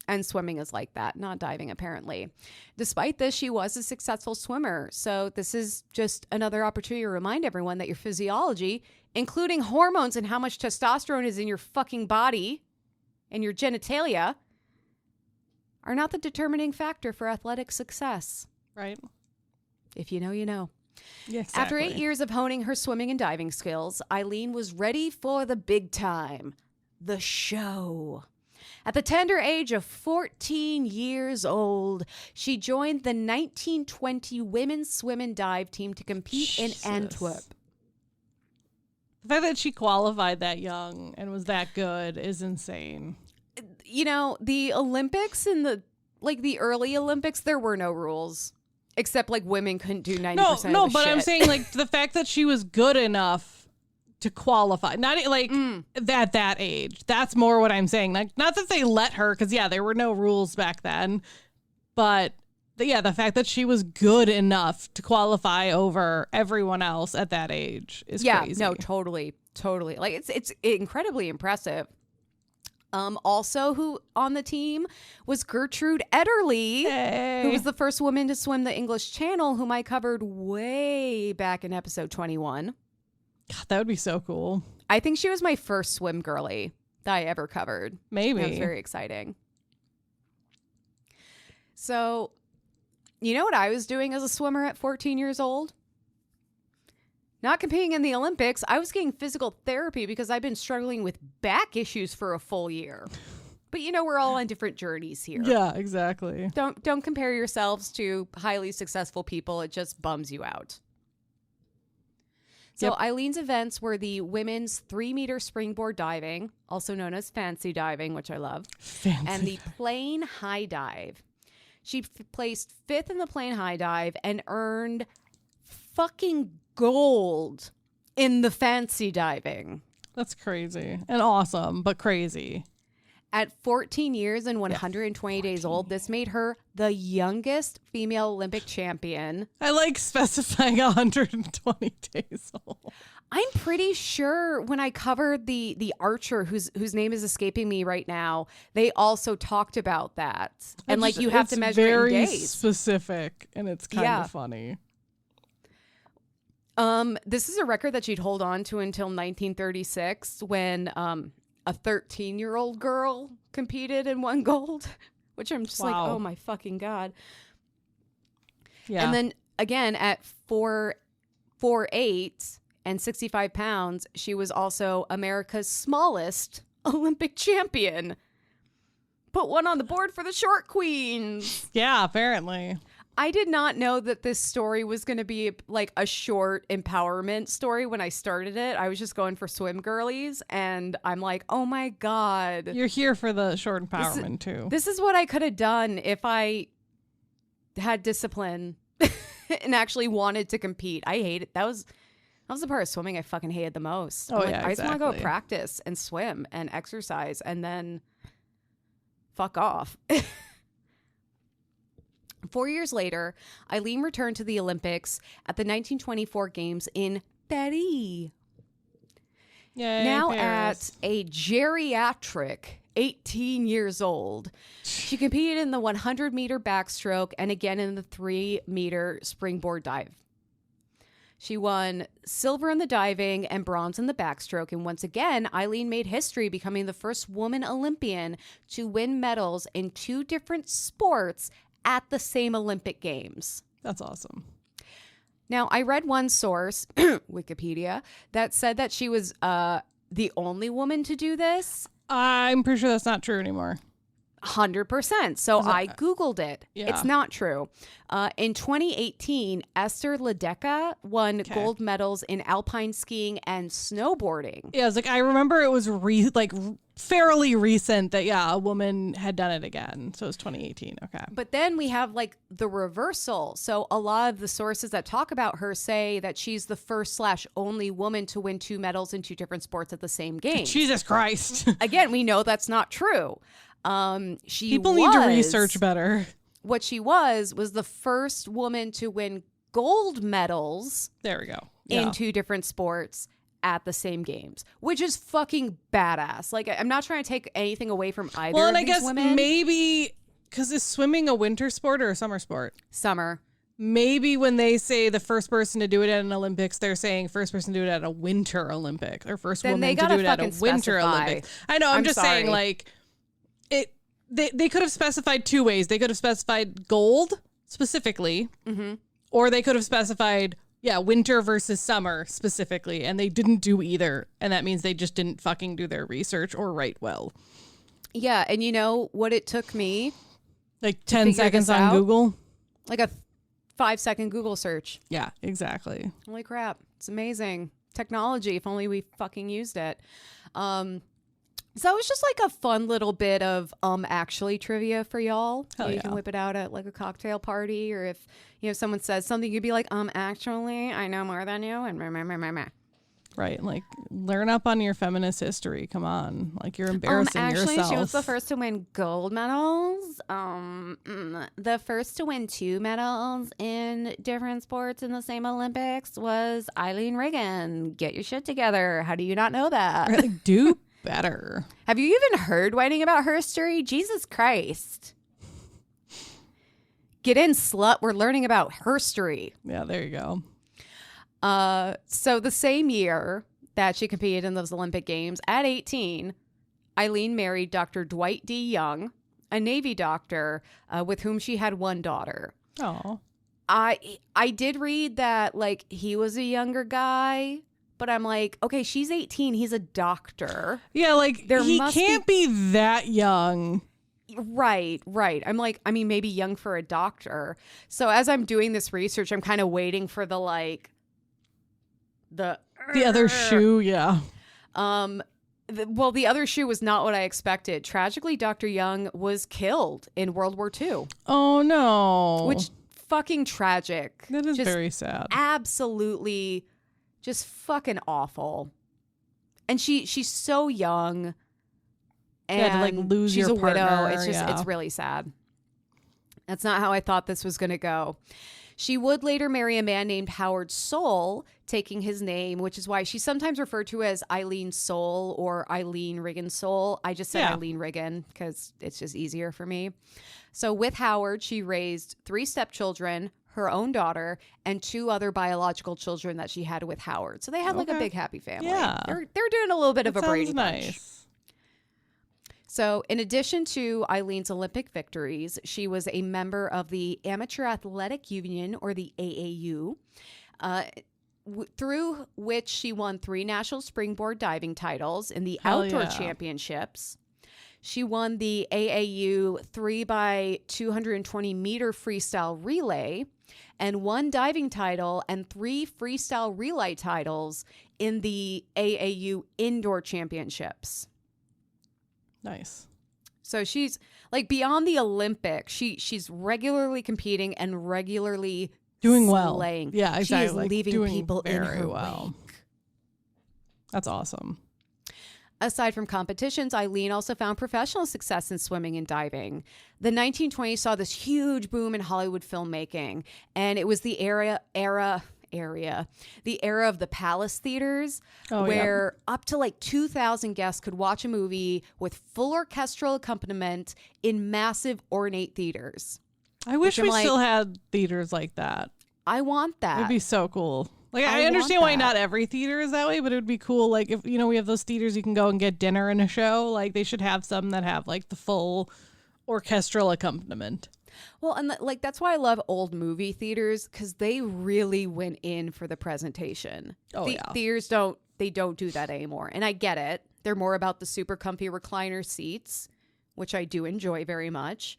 And swimming is like that, not diving, apparently. Despite this, she was a successful swimmer. So this is just another opportunity to remind everyone that your physiology, including hormones and how much testosterone is in your fucking body and your genitalia, are not the determining factor for athletic success. Right. If you know, you know. Yeah, exactly. After 8 years of honing her swimming and diving skills, Aileen was ready for the big time, the show. At the tender age of 14 years old, she joined the 1920 women's swim and dive team to compete in Antwerp. The fact that she qualified that young and was that good is insane. The Olympics and the early Olympics, there were no rules. Except, like, women couldn't do 90% of the shit. No, but I'm saying, like, the fact that she was good enough to qualify, not like at that age. That's more what I'm saying. Like, not that they let her, because there were no rules back then, but the fact that she was good enough to qualify over everyone else at that age is crazy. No, totally. Like, it's incredibly impressive. Also, who on the team was Gertrude Ederle, who was the first woman to swim the English Channel, whom I covered way back in episode 21. God, that would be so cool. I think she was my first swim girly that I ever covered. Maybe. That was very exciting. So, you know what I was doing as a swimmer at 14 years old? Not competing in the Olympics. I was getting physical therapy because I've been struggling with back issues for a full year. But we're all on different journeys here. Yeah, exactly. Don't compare yourselves to highly successful people. It just bums you out. So Eileen's events were the women's 3-meter springboard diving, also known as fancy diving, which I love, and the plain high dive. She placed 5th in the plain high dive and earned fucking gold in the fancy diving. That's crazy and awesome, but crazy. At 14 years and 120 days old, this made her the youngest female Olympic champion. I like specifying 120 days old. I'm pretty sure when I covered the archer, whose name is escaping me right now, they also talked about that. And you have to measure it in days. Very specific, and it's kind of funny. This is a record that she'd hold on to until 1936 when a 13-year-old girl competed and won gold, which I'm just like, oh my fucking God. Yeah. And then again at 4'8" and 65 pounds, she was also America's smallest Olympic champion. Put one on the board for the short queens. Yeah, apparently. I did not know that this story was going to be like a short empowerment story when I started it. I was just going for swim girlies, and I'm like, oh my God. You're here for the short empowerment too. This is what I could have done if I had discipline and actually wanted to compete. I hate it. That was the part of swimming I fucking hated the most. I just want to go practice and swim and exercise and then fuck off. 4 years later, Aileen returned to the Olympics at the 1924 Games in Paris. Yay, now Paris. at a geriatric 18 years old. She competed in the 100-meter backstroke and again in the 3-meter springboard dive. She won silver in the diving and bronze in the backstroke. And once again, Aileen made history, becoming the first woman Olympian to win medals in 2 different sports at the same Olympic Games. That's awesome. Now, I read one source, Wikipedia, that said that she was the only woman to do this. I'm pretty sure that's not true anymore. 100%. So I Googled it. Yeah. It's not true. In 2018, Esther Ledeca won gold medals in alpine skiing and snowboarding. Yeah, it's like I remember it was fairly recent that a woman had done it again. So it was 2018. Okay. But then we have like the reversal. So a lot of the sources that talk about her say that she's the first/only woman to win 2 medals in 2 different sports at the same game. Jesus Christ. Again, we know that's not true. People need to research better. What she was the first woman to win gold medals. There we go. In 2 different sports at the same games, which is fucking badass. Like, I'm not trying to take anything away from either Well, and of I these guess women. maybe because is swimming a winter sport or a summer sport? Summer. Maybe when they say the first person to do it at an Olympics, they're saying first person to do it at a winter Olympic or first Then woman they to do it at a fucking winter specify. Olympics. I know. I'm just saying, sorry. like, it. They could have specified 2 ways. They could have specified gold specifically, or they could have specified, winter versus summer specifically, and they didn't do either. And that means they just didn't fucking do their research or write well. Yeah, and you know what it took me? Like 10 figure seconds this on out? Google. Like a 5-second Google search. Yeah, exactly. Holy crap. It's amazing. Technology, if only we fucking used it. So it was just like a fun little bit of actually trivia for y'all. Hell You yeah. can whip it out at like a cocktail party, or if someone says something, you'd be like, actually, I know more than you, and meh. Right, like learn up on your feminist history. Come on, like you're embarrassing actually, yourself. she was the first to win gold medals. The first to win 2 medals in different sports in the same Olympics was Aileen Riggin. Get your shit together. How do you not know that? Like, do better. Have you even heard whining about her history? Jesus Christ. Get in, slut. We're learning about her history. Yeah, there you go. So the same year that she competed in those Olympic Games, at 18, Aileen married Dr. Dwight D. Young, a Navy doctor with whom she had 1 daughter. Oh, I did read that like he was a younger guy, but I'm like, okay, she's 18. He's a doctor. yeah, like he can't be that young. Right. I'm like, I mean, maybe young for a doctor. So as I'm doing this research, I'm kind of waiting for the other shoe. Yeah. The other shoe was not what I expected. Tragically, Dr. Young was killed in World War II. Oh no. Which fucking tragic. That is Just very sad. Absolutely just fucking awful. And she's so young. And Yeah, to like lose she's your a widow. partner. It's just it's really sad. That's not how I thought this was going to go. She would later marry a man named Howard Soule, taking his name, which is why she's sometimes referred to as Aileen Soule or Aileen Riggin Soule. I just said Aileen Riggin because it's just easier for me. So with Howard, she raised 3 stepchildren, her own daughter, and 2 other biological children that she had with Howard. So they had like a big happy family. Yeah. They're doing a little bit of a Brady Bunch. Nice. So in addition to Eileen's Olympic victories, she was a member of the Amateur Athletic Union, or the AAU, through which she won 3 national springboard diving titles in the outdoor championships. She won the AAU 3x220 meter freestyle relay and 1 diving title and 3 freestyle relay titles in the AAU indoor championships. Nice. So she's like beyond the Olympics. She's regularly competing and regularly Doing slaying. well. Yeah, exactly. She is like, leaving doing people in very her well. wake. That's awesome. Aside from competitions, Aileen also found professional success in swimming and diving. The 1920s saw this huge boom in Hollywood filmmaking, and it was the era area, the era of the Palace theaters, Oh, where up to like 2,000 guests could watch a movie with full orchestral accompaniment in massive ornate theaters. I wish I'm we like, still had theaters like that. I want that. It'd be so cool. Like, I I understand want why that. not every theater is that way, but it would be cool. Like, if, you know, we have those theaters you can go and get dinner and a show. Like, they should have some that have, like, the full orchestral accompaniment. Well, and like that's why I love old movie theaters, because they really went in for the presentation. Oh, the yeah. theaters don't do that anymore, and I get it. They're more about the super comfy recliner seats, which I do enjoy very much.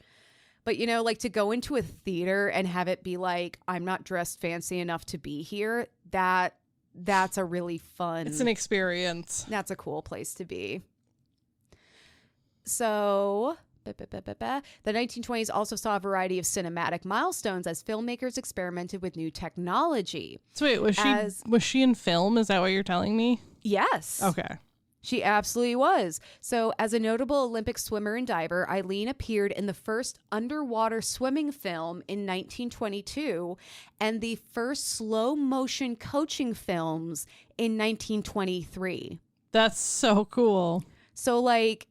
But you know, like to go into a theater and have it be like, I'm not dressed fancy enough to be here. That's a really fun. It's an experience. That's a cool place to be. So the 1920s also saw a variety of cinematic milestones as filmmakers experimented with new technology. So wait, was she in film? Is that what you're telling me? Yes. Okay. She absolutely was. So as a notable Olympic swimmer and diver, Aileen appeared in the first underwater swimming film in 1922 and the first slow motion coaching films in 1923. That's so cool. So like,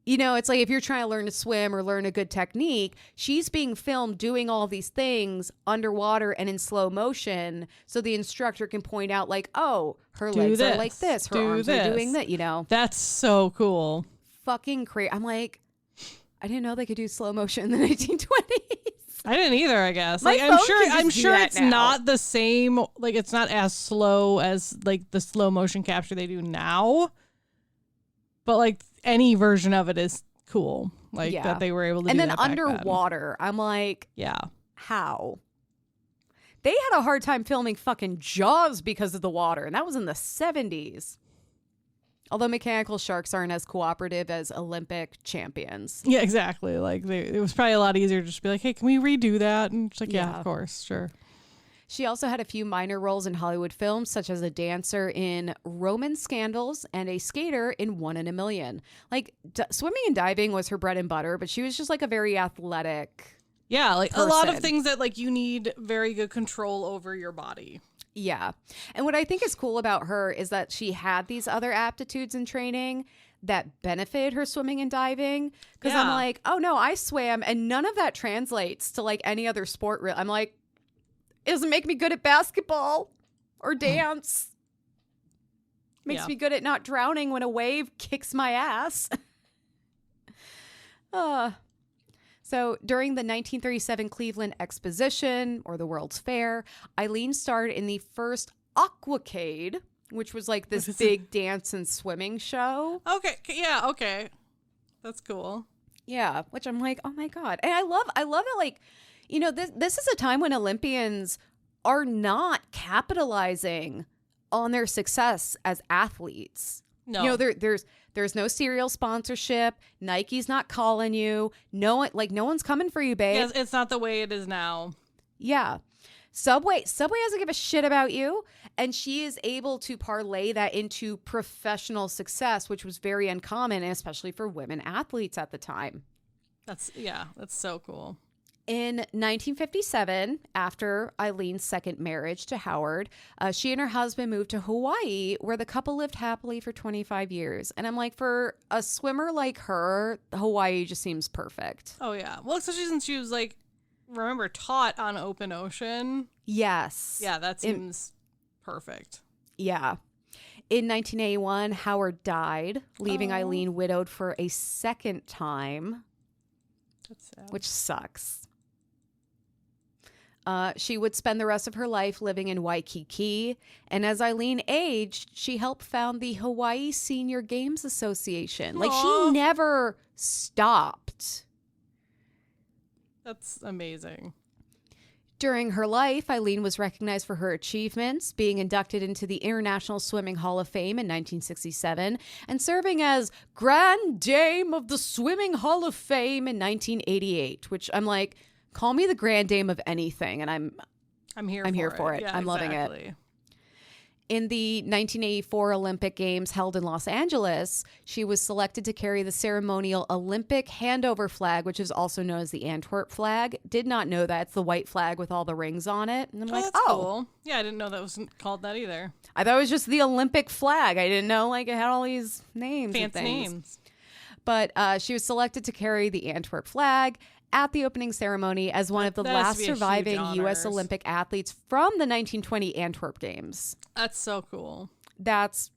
you know, it's like if you're trying to learn to swim or learn a good technique, she's being filmed doing all these things underwater and in slow motion. So the instructor can point out like, oh, her legs are like this. Her arms are doing that, you know. That's so cool. Fucking crazy. I'm like, I didn't know they could do slow motion in the 1920s. I didn't either, I guess. My Like phone I'm can just do sure that it's now. not the same, like it's not as slow as like the slow motion capture they do now. But like any version of it is cool. Like Yeah. that they were able to And do then that back then. underwater, I'm like, Yeah. how? They had a hard time filming fucking Jaws because of the water, and that was in the 70s. Although mechanical sharks aren't as cooperative as Olympic champions. Yeah, exactly. Like it was probably a lot easier to just be like, hey, can we redo that? And it's like, yeah, Yeah. of course, sure. She also had a few minor roles in Hollywood films, such as a dancer in Roman Scandals and a skater in 1 in a Million. Like, swimming and diving was her bread and butter, but she was just like a very athletic. Yeah, like a lot of person. things that like you need very good control over your body. Yeah. And what I think is cool about her is that she had these other aptitudes and training that benefited her swimming and diving. Because I'm Yeah. like, oh no, I swam and none of that translates to like any other sport. I'm like, it doesn't make me good at basketball or dance. Makes Yeah. me good at not drowning when a wave kicks my ass. So during the 1937 Cleveland Exposition, or the World's Fair, Aileen starred in the first Aquacade, which was like this big dance and swimming show. Okay. Yeah. Okay. That's cool. Yeah, which I'm like, oh my God. And I love it. Like, you know, this is a time when Olympians are not capitalizing on their success as athletes. No. You know, there's no cereal sponsorship. Nike's not calling you. No one's coming for you, babe. Yes, it's not the way it is now. Yeah. Subway doesn't give a shit about you. And she is able to parlay that into professional success, which was very uncommon, and especially for women athletes at the time. That's so cool. In 1957, after Eileen's second marriage to Howard, she and her husband moved to Hawaii, where the couple lived happily for 25 years. And I'm like, for a swimmer like her, Hawaii just seems perfect. Oh yeah. Well, especially since she was like, remember, taught on open ocean. Yes. Yeah, that seems perfect. Yeah. In 1981, Howard died, leaving Aileen widowed for a second time, That's sad. which sucks. She would spend the rest of her life living in Waikiki, and as Aileen aged, she helped found the Hawaii Senior Games Association. Like, Aw. she never stopped. That's amazing. During her life, Aileen was recognized for her achievements, being inducted into the International Swimming Hall of Fame in 1967 and serving as Grand Dame of the Swimming Hall of Fame in 1988, which I'm like, call me the Grand Dame of anything, and I'm I'm here for it. Yeah, I'm loving it. exactly. In the 1984 Olympic Games held in Los Angeles, she was selected to carry the ceremonial Olympic handover flag, which is also known as the Antwerp flag. Did not know that. It's the white flag with all the rings on it. And I'm like, that's cool. Yeah, I didn't know that was called that either. I thought it was just the Olympic flag. I didn't know like it had all these names. Fancy names. But she was selected to carry the Antwerp flag at the opening ceremony as one of the last surviving U.S. Olympic athletes from the 1920 Antwerp Games. That's so cool. That's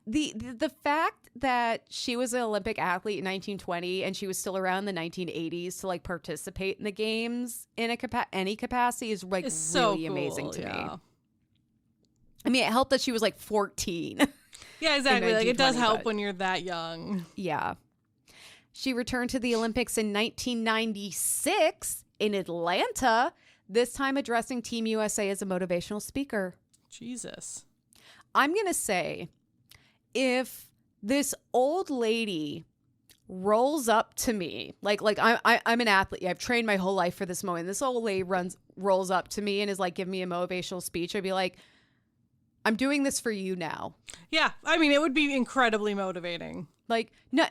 the fact that she was an Olympic athlete in 1920 and she was still around in the 1980s to like participate in the games in any capacity is like it's really so cool, amazing to me. yeah. I mean, it helped that she was like 14. Yeah, exactly. Like it does help but, when you're that young. Yeah. She returned to the Olympics in 1996 in Atlanta, this time addressing Team USA as a motivational speaker. Jesus. I'm going to say, if this old lady rolls up to me, like I'm an athlete, I've trained my whole life for this moment. This old lady rolls up to me and is like, give me a motivational speech. I'd be like, I'm doing this for you now. Yeah, I mean, it would be incredibly motivating. Like, no.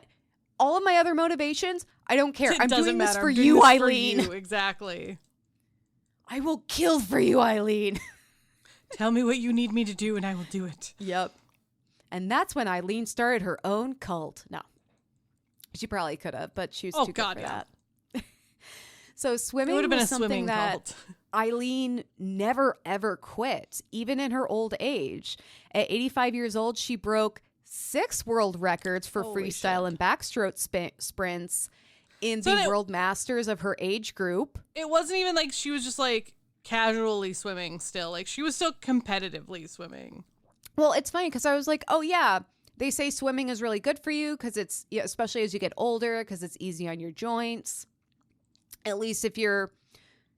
All of my other motivations, I don't care. I'm doing this for doing you, this Aileen. For you. Exactly. I will kill for you, Aileen. Tell me what you need me to do and I will do it. Yep. And that's when Aileen started her own cult. No. She probably could have, but she was too good for that. So swimming would have been was a something swimming that cult. Aileen never, ever quit, even in her old age. At 85 years old, she broke 6 world records for freestyle and backstroke sprints in the World Masters of her age group. It wasn't even like she was just like casually swimming still. Like she was still competitively swimming. Well, it's funny because I was like, oh, yeah, they say swimming is really good for you because it's, especially as you get older, because it's easy on your joints. At least if you're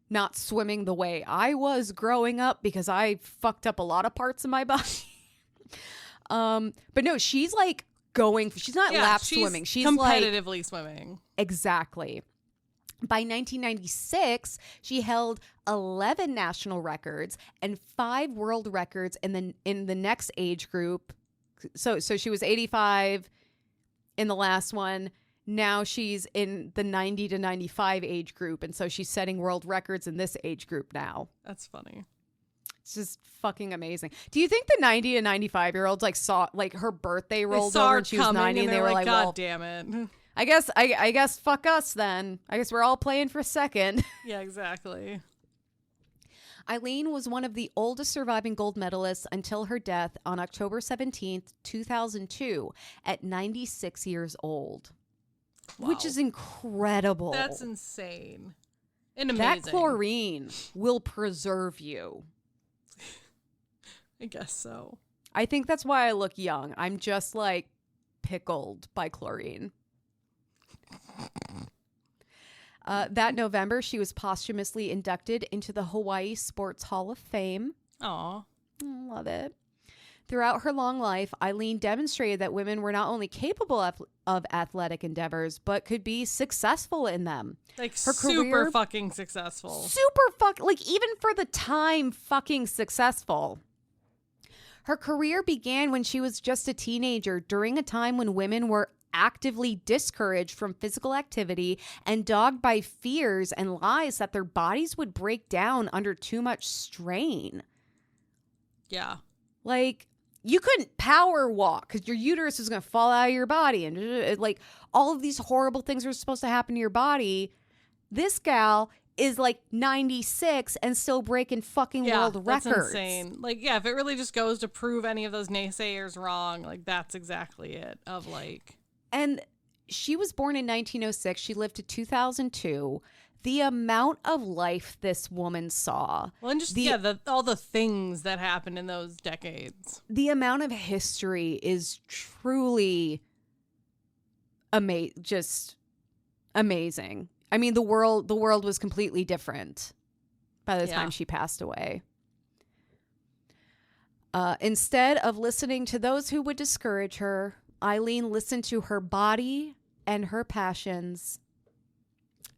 not swimming the way I was growing up, because I fucked up a lot of parts of my body. But no, she's like she's not lap swimming. She's competitively like, swimming. Exactly. By 1996, she held 11 national records and 5 world records in the next age group. So she was 85 in the last one. Now she's in the 90 to 95 age group. And so she's setting world records in this age group now. That's funny. It's just fucking amazing. Do you think the 90 and 95-year-olds like saw like her birthday rolled over and she was 90 and they were like, God well, damn it. I guess fuck us then. I guess we're all playing for second. Yeah, exactly. Aileen was one of the oldest surviving gold medalists until her death on October 17th, 2002 at 96 years old. Wow. Which is incredible. That's insane. And amazing. That chlorine will preserve you. I guess so. I think that's why I look young. I'm just like pickled by chlorine. That November, she was posthumously inducted into the Hawaii Sports Hall of Fame. Aw. Love it. Throughout her long life, Aileen demonstrated that women were not only capable of athletic endeavors, but could be successful in them. Like her super fucking successful. Like even for the time, fucking successful. Her career began when she was just a teenager, during a time when women were actively discouraged from physical activity and dogged by fears and lies that their bodies would break down under too much strain. Yeah. Like, you couldn't power walk because your uterus was going to fall out of your body. And like all of these horrible things are supposed to happen to your body. This gal is like 96 and still breaking fucking world records. That's insane. Like, yeah, if it really just goes to prove any of those naysayers wrong, like that's exactly it. Of like, and she was born in 1906. She lived to 2002. The amount of life this woman saw. Well, and just all the things that happened in those decades. The amount of history is truly just amazing. I mean, the world was completely different by the time she passed away. Instead of listening to those who would discourage her, Aileen listened to her body and her passions.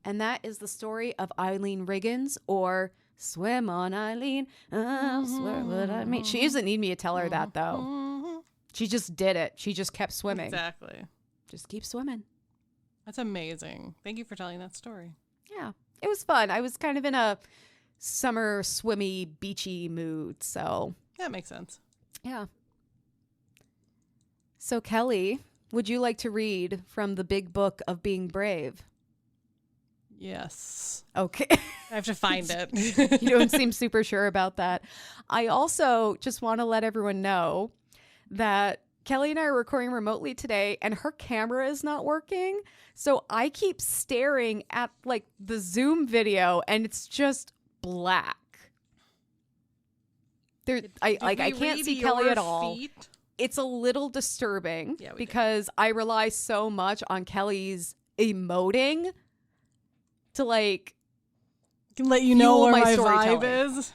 And that is the story of Aileen Riggins, or Swim on, Aileen. I swear what I mean. She doesn't need me to tell her that, though. She just did it. She just kept swimming. Exactly. Just keep swimming. That's amazing. Thank you for telling that story. Yeah, it was fun. I was kind of in a summer, swimmy, beachy mood, so. That makes sense. Yeah. So, Kelly, would you like to read from the big book of being brave? Yes. Okay. I have to find it. You don't seem super sure about that. I also just want to let everyone know that Kelly and I are recording remotely today and her camera is not working. So I keep staring at like the Zoom video and it's just black. I can't see Kelly at all. Feet? It's a little disturbing because I rely so much on Kelly's emoting to like can let you know where my storytelling vibe is.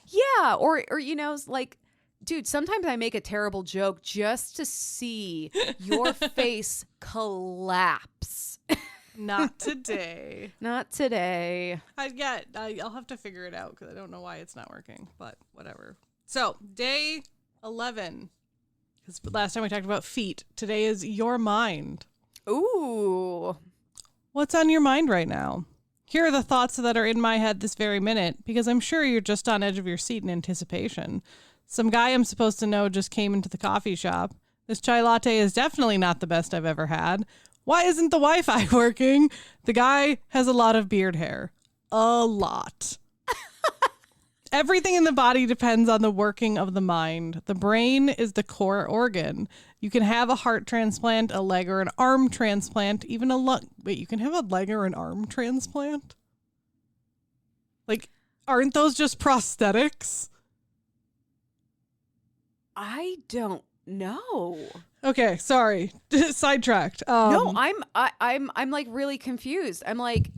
Yeah, or like, dude, sometimes I make a terrible joke just to see your face collapse. Not today. Not today. I'll have to figure it out because I don't know why it's not working, but whatever. So, day 11. Because last time we talked about feet. Today is your mind. Ooh. What's on your mind right now? Here are the thoughts that are in my head this very minute, because I'm sure you're just on edge of your seat in anticipation. Some guy I'm supposed to know just came into the coffee shop. This chai latte is definitely not the best I've ever had. Why isn't the Wi-Fi working? The guy has a lot of beard hair. A lot. Everything in the body depends on the working of the mind. The brain is the core organ. You can have a heart transplant, a leg or an arm transplant, even a lung. Wait, you can have a leg or an arm transplant? Like, aren't those just prosthetics? I don't know. Okay, sorry. Sidetracked. No, I'm like really confused. I'm like,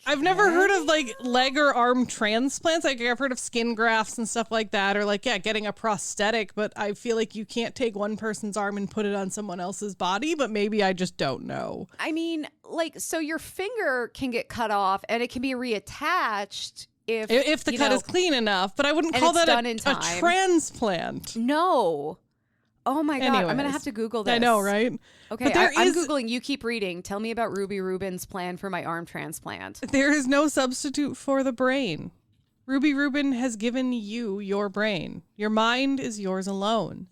I've never heard of like leg or arm transplants. Like I've heard of skin grafts and stuff like that, or like, getting a prosthetic, but I feel like you can't take one person's arm and put it on someone else's body, but maybe I just don't know. I mean, like, so your finger can get cut off and it can be reattached if the cut is clean enough, but I wouldn't call that a transplant. No. Oh my God. Anyways, I'm going to have to Google this. I know, right? Okay, I'm Googling. You keep reading. Tell me about Ruby Rubin's plan for my arm transplant. There is no substitute for the brain. Ruby Rubin has given you your brain. Your mind is yours alone.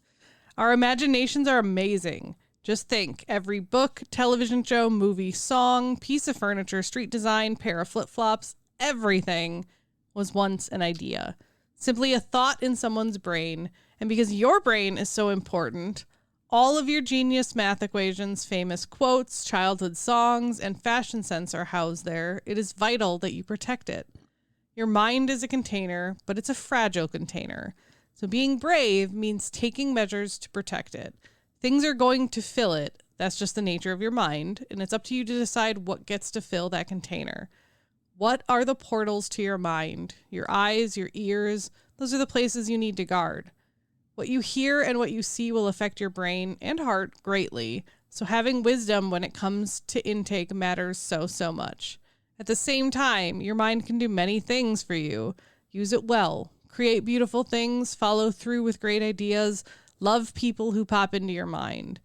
Our imaginations are amazing. Just think, every book, television show, movie, song, piece of furniture, street design, pair of flip-flops, everything was once an idea. Simply a thought in someone's brain. And because your brain is so important, all of your genius math equations, famous quotes, childhood songs, and fashion sense are housed there. It is vital that you protect it. Your mind is a container, but it's a fragile container. So being brave means taking measures to protect it. Things are going to fill it. That's just the nature of your mind. And it's up to you to decide what gets to fill that container. What are the portals to your mind? Your eyes, your ears, those are the places you need to guard. What you hear and what you see will affect your brain and heart greatly. So having wisdom when it comes to intake matters so much. At the same time, your mind can do many things for you. Use it well. Create beautiful things. Follow through with great ideas. Love people who pop into your mind.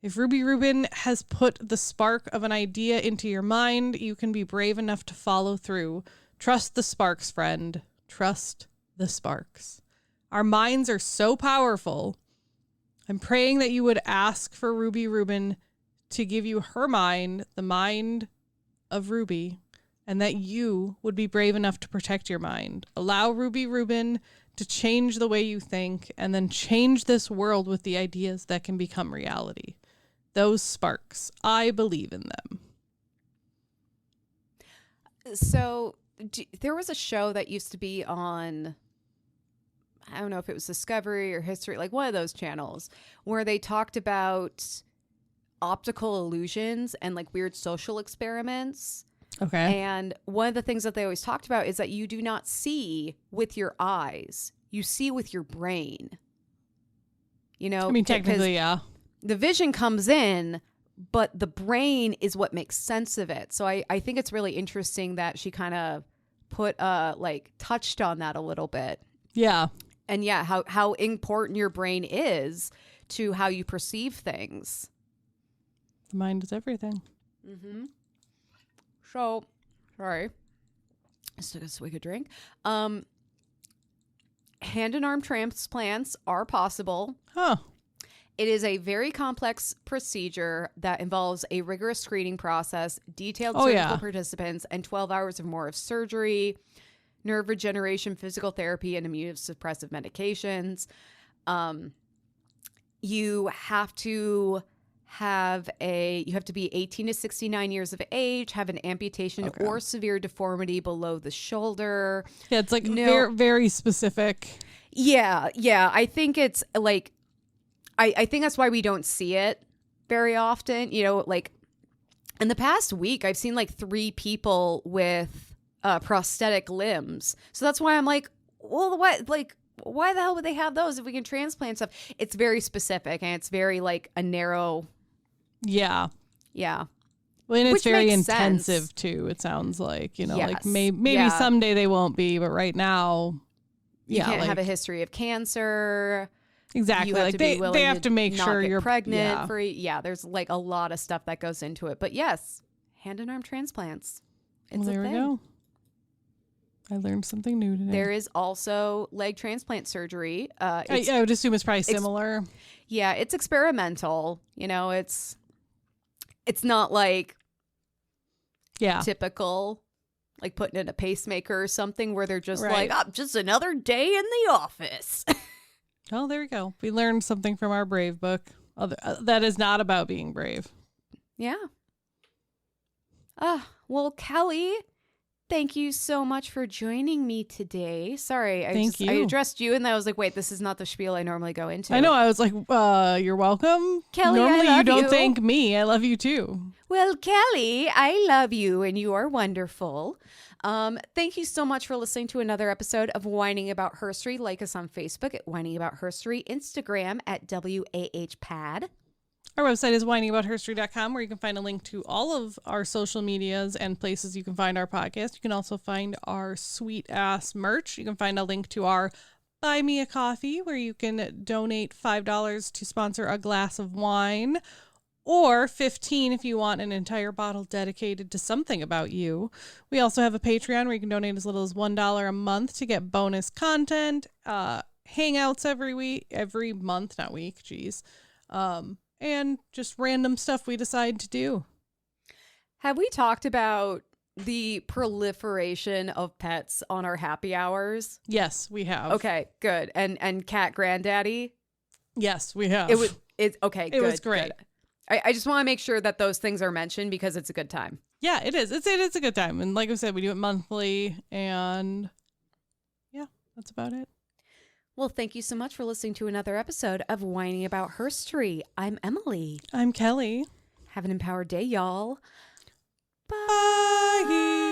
If Ruby Rubin has put the spark of an idea into your mind, you can be brave enough to follow through. Trust the sparks, friend. Trust the sparks. Our minds are so powerful. I'm praying that you would ask for Ruby Rubin to give you her mind, the mind of Ruby, and that you would be brave enough to protect your mind. Allow Ruby Rubin to change the way you think, and then change this world with the ideas that can become reality. Those sparks, I believe in them. So there was a show that used to be on, I don't know if it was Discovery or History, like one of those channels, where they talked about optical illusions and like weird social experiments. Okay. And one of the things that they always talked about is that you do not see with your eyes. You see with your brain. You know? I mean, technically, yeah. The vision comes in, but the brain is what makes sense of it. So I think it's really interesting that she kind of touched on that a little bit. Yeah. And yeah, how important your brain is to how you perceive things. The mind is everything. Mm-hmm. So, sorry. Just took a swig of drink. Hand and arm transplants are possible. Huh. It is a very complex procedure that involves a rigorous screening process, detailed surgical participants, and 12 hours or more of surgery, nerve regeneration, physical therapy, and immunosuppressive medications. You have to be 18 to 69 years of age, have an amputation or severe deformity below the shoulder. Yeah, it's like very, very specific. Yeah. I think it's like, I think that's why we don't see it very often. You know, like in the past week, I've seen like 3 people with prosthetic limbs. So that's why I'm like, well, what, like, why the hell would they have those if we can transplant stuff? It's very specific and it's very like a narrow. Yeah. Yeah. Well, and it's Which very makes intensive sense. too. It sounds like, you know, Yes. like maybe someday they won't be, but right now, you can't have a history of cancer. Exactly. You have Like to be willing they have to make not sure get you're pregnant. There's like a lot of stuff that goes into it. But yes, hand and arm transplants. It's there a we thing. go. I learned something new today. There is also leg transplant surgery. I would assume it's probably similar. It's experimental. You know, it's not like typical, like putting in a pacemaker or something where they're just like, oh, just another day in the office. Oh, there we go. We learned something from our Brave book. That is not about being brave. Yeah. Well, Kelly, thank you so much for joining me today. Sorry, I addressed you and I was like, wait, this is not the spiel I normally go into. I know. I was like, you're welcome. Kelly, normally I love you don't you. thank me. I love you too. Well, Kelly, I love you and you are wonderful. Thank you so much for listening to another episode of Whining About Herstory. Like us on Facebook at Whining About Herstory, Instagram at WAHPAD. Our website is whiningaboutherstory.com, where you can find a link to all of our social medias and places you can find our podcast. You can also find our sweet ass merch. You can find a link to our Buy Me a Coffee, where you can donate $5 to sponsor a glass of wine, or $15 if you want an entire bottle dedicated to something about you. We also have a Patreon where you can donate as little as $1 a month to get bonus content, hangouts every month, not week, and just random stuff we decide to do. Have we talked about the proliferation of pets on our happy hours? Yes, we have. Okay, good. And cat granddaddy? Yes, we have. It's okay. It was great. Good. I just want to make sure that those things are mentioned because it's a good time. Yeah, it is. It's a good time. And like I said, we do it monthly, and yeah, that's about it. Well, thank you so much for listening to another episode of Whining About Herstory. I'm Emily. I'm Kelly. Have an empowered day, y'all. Bye. Bye.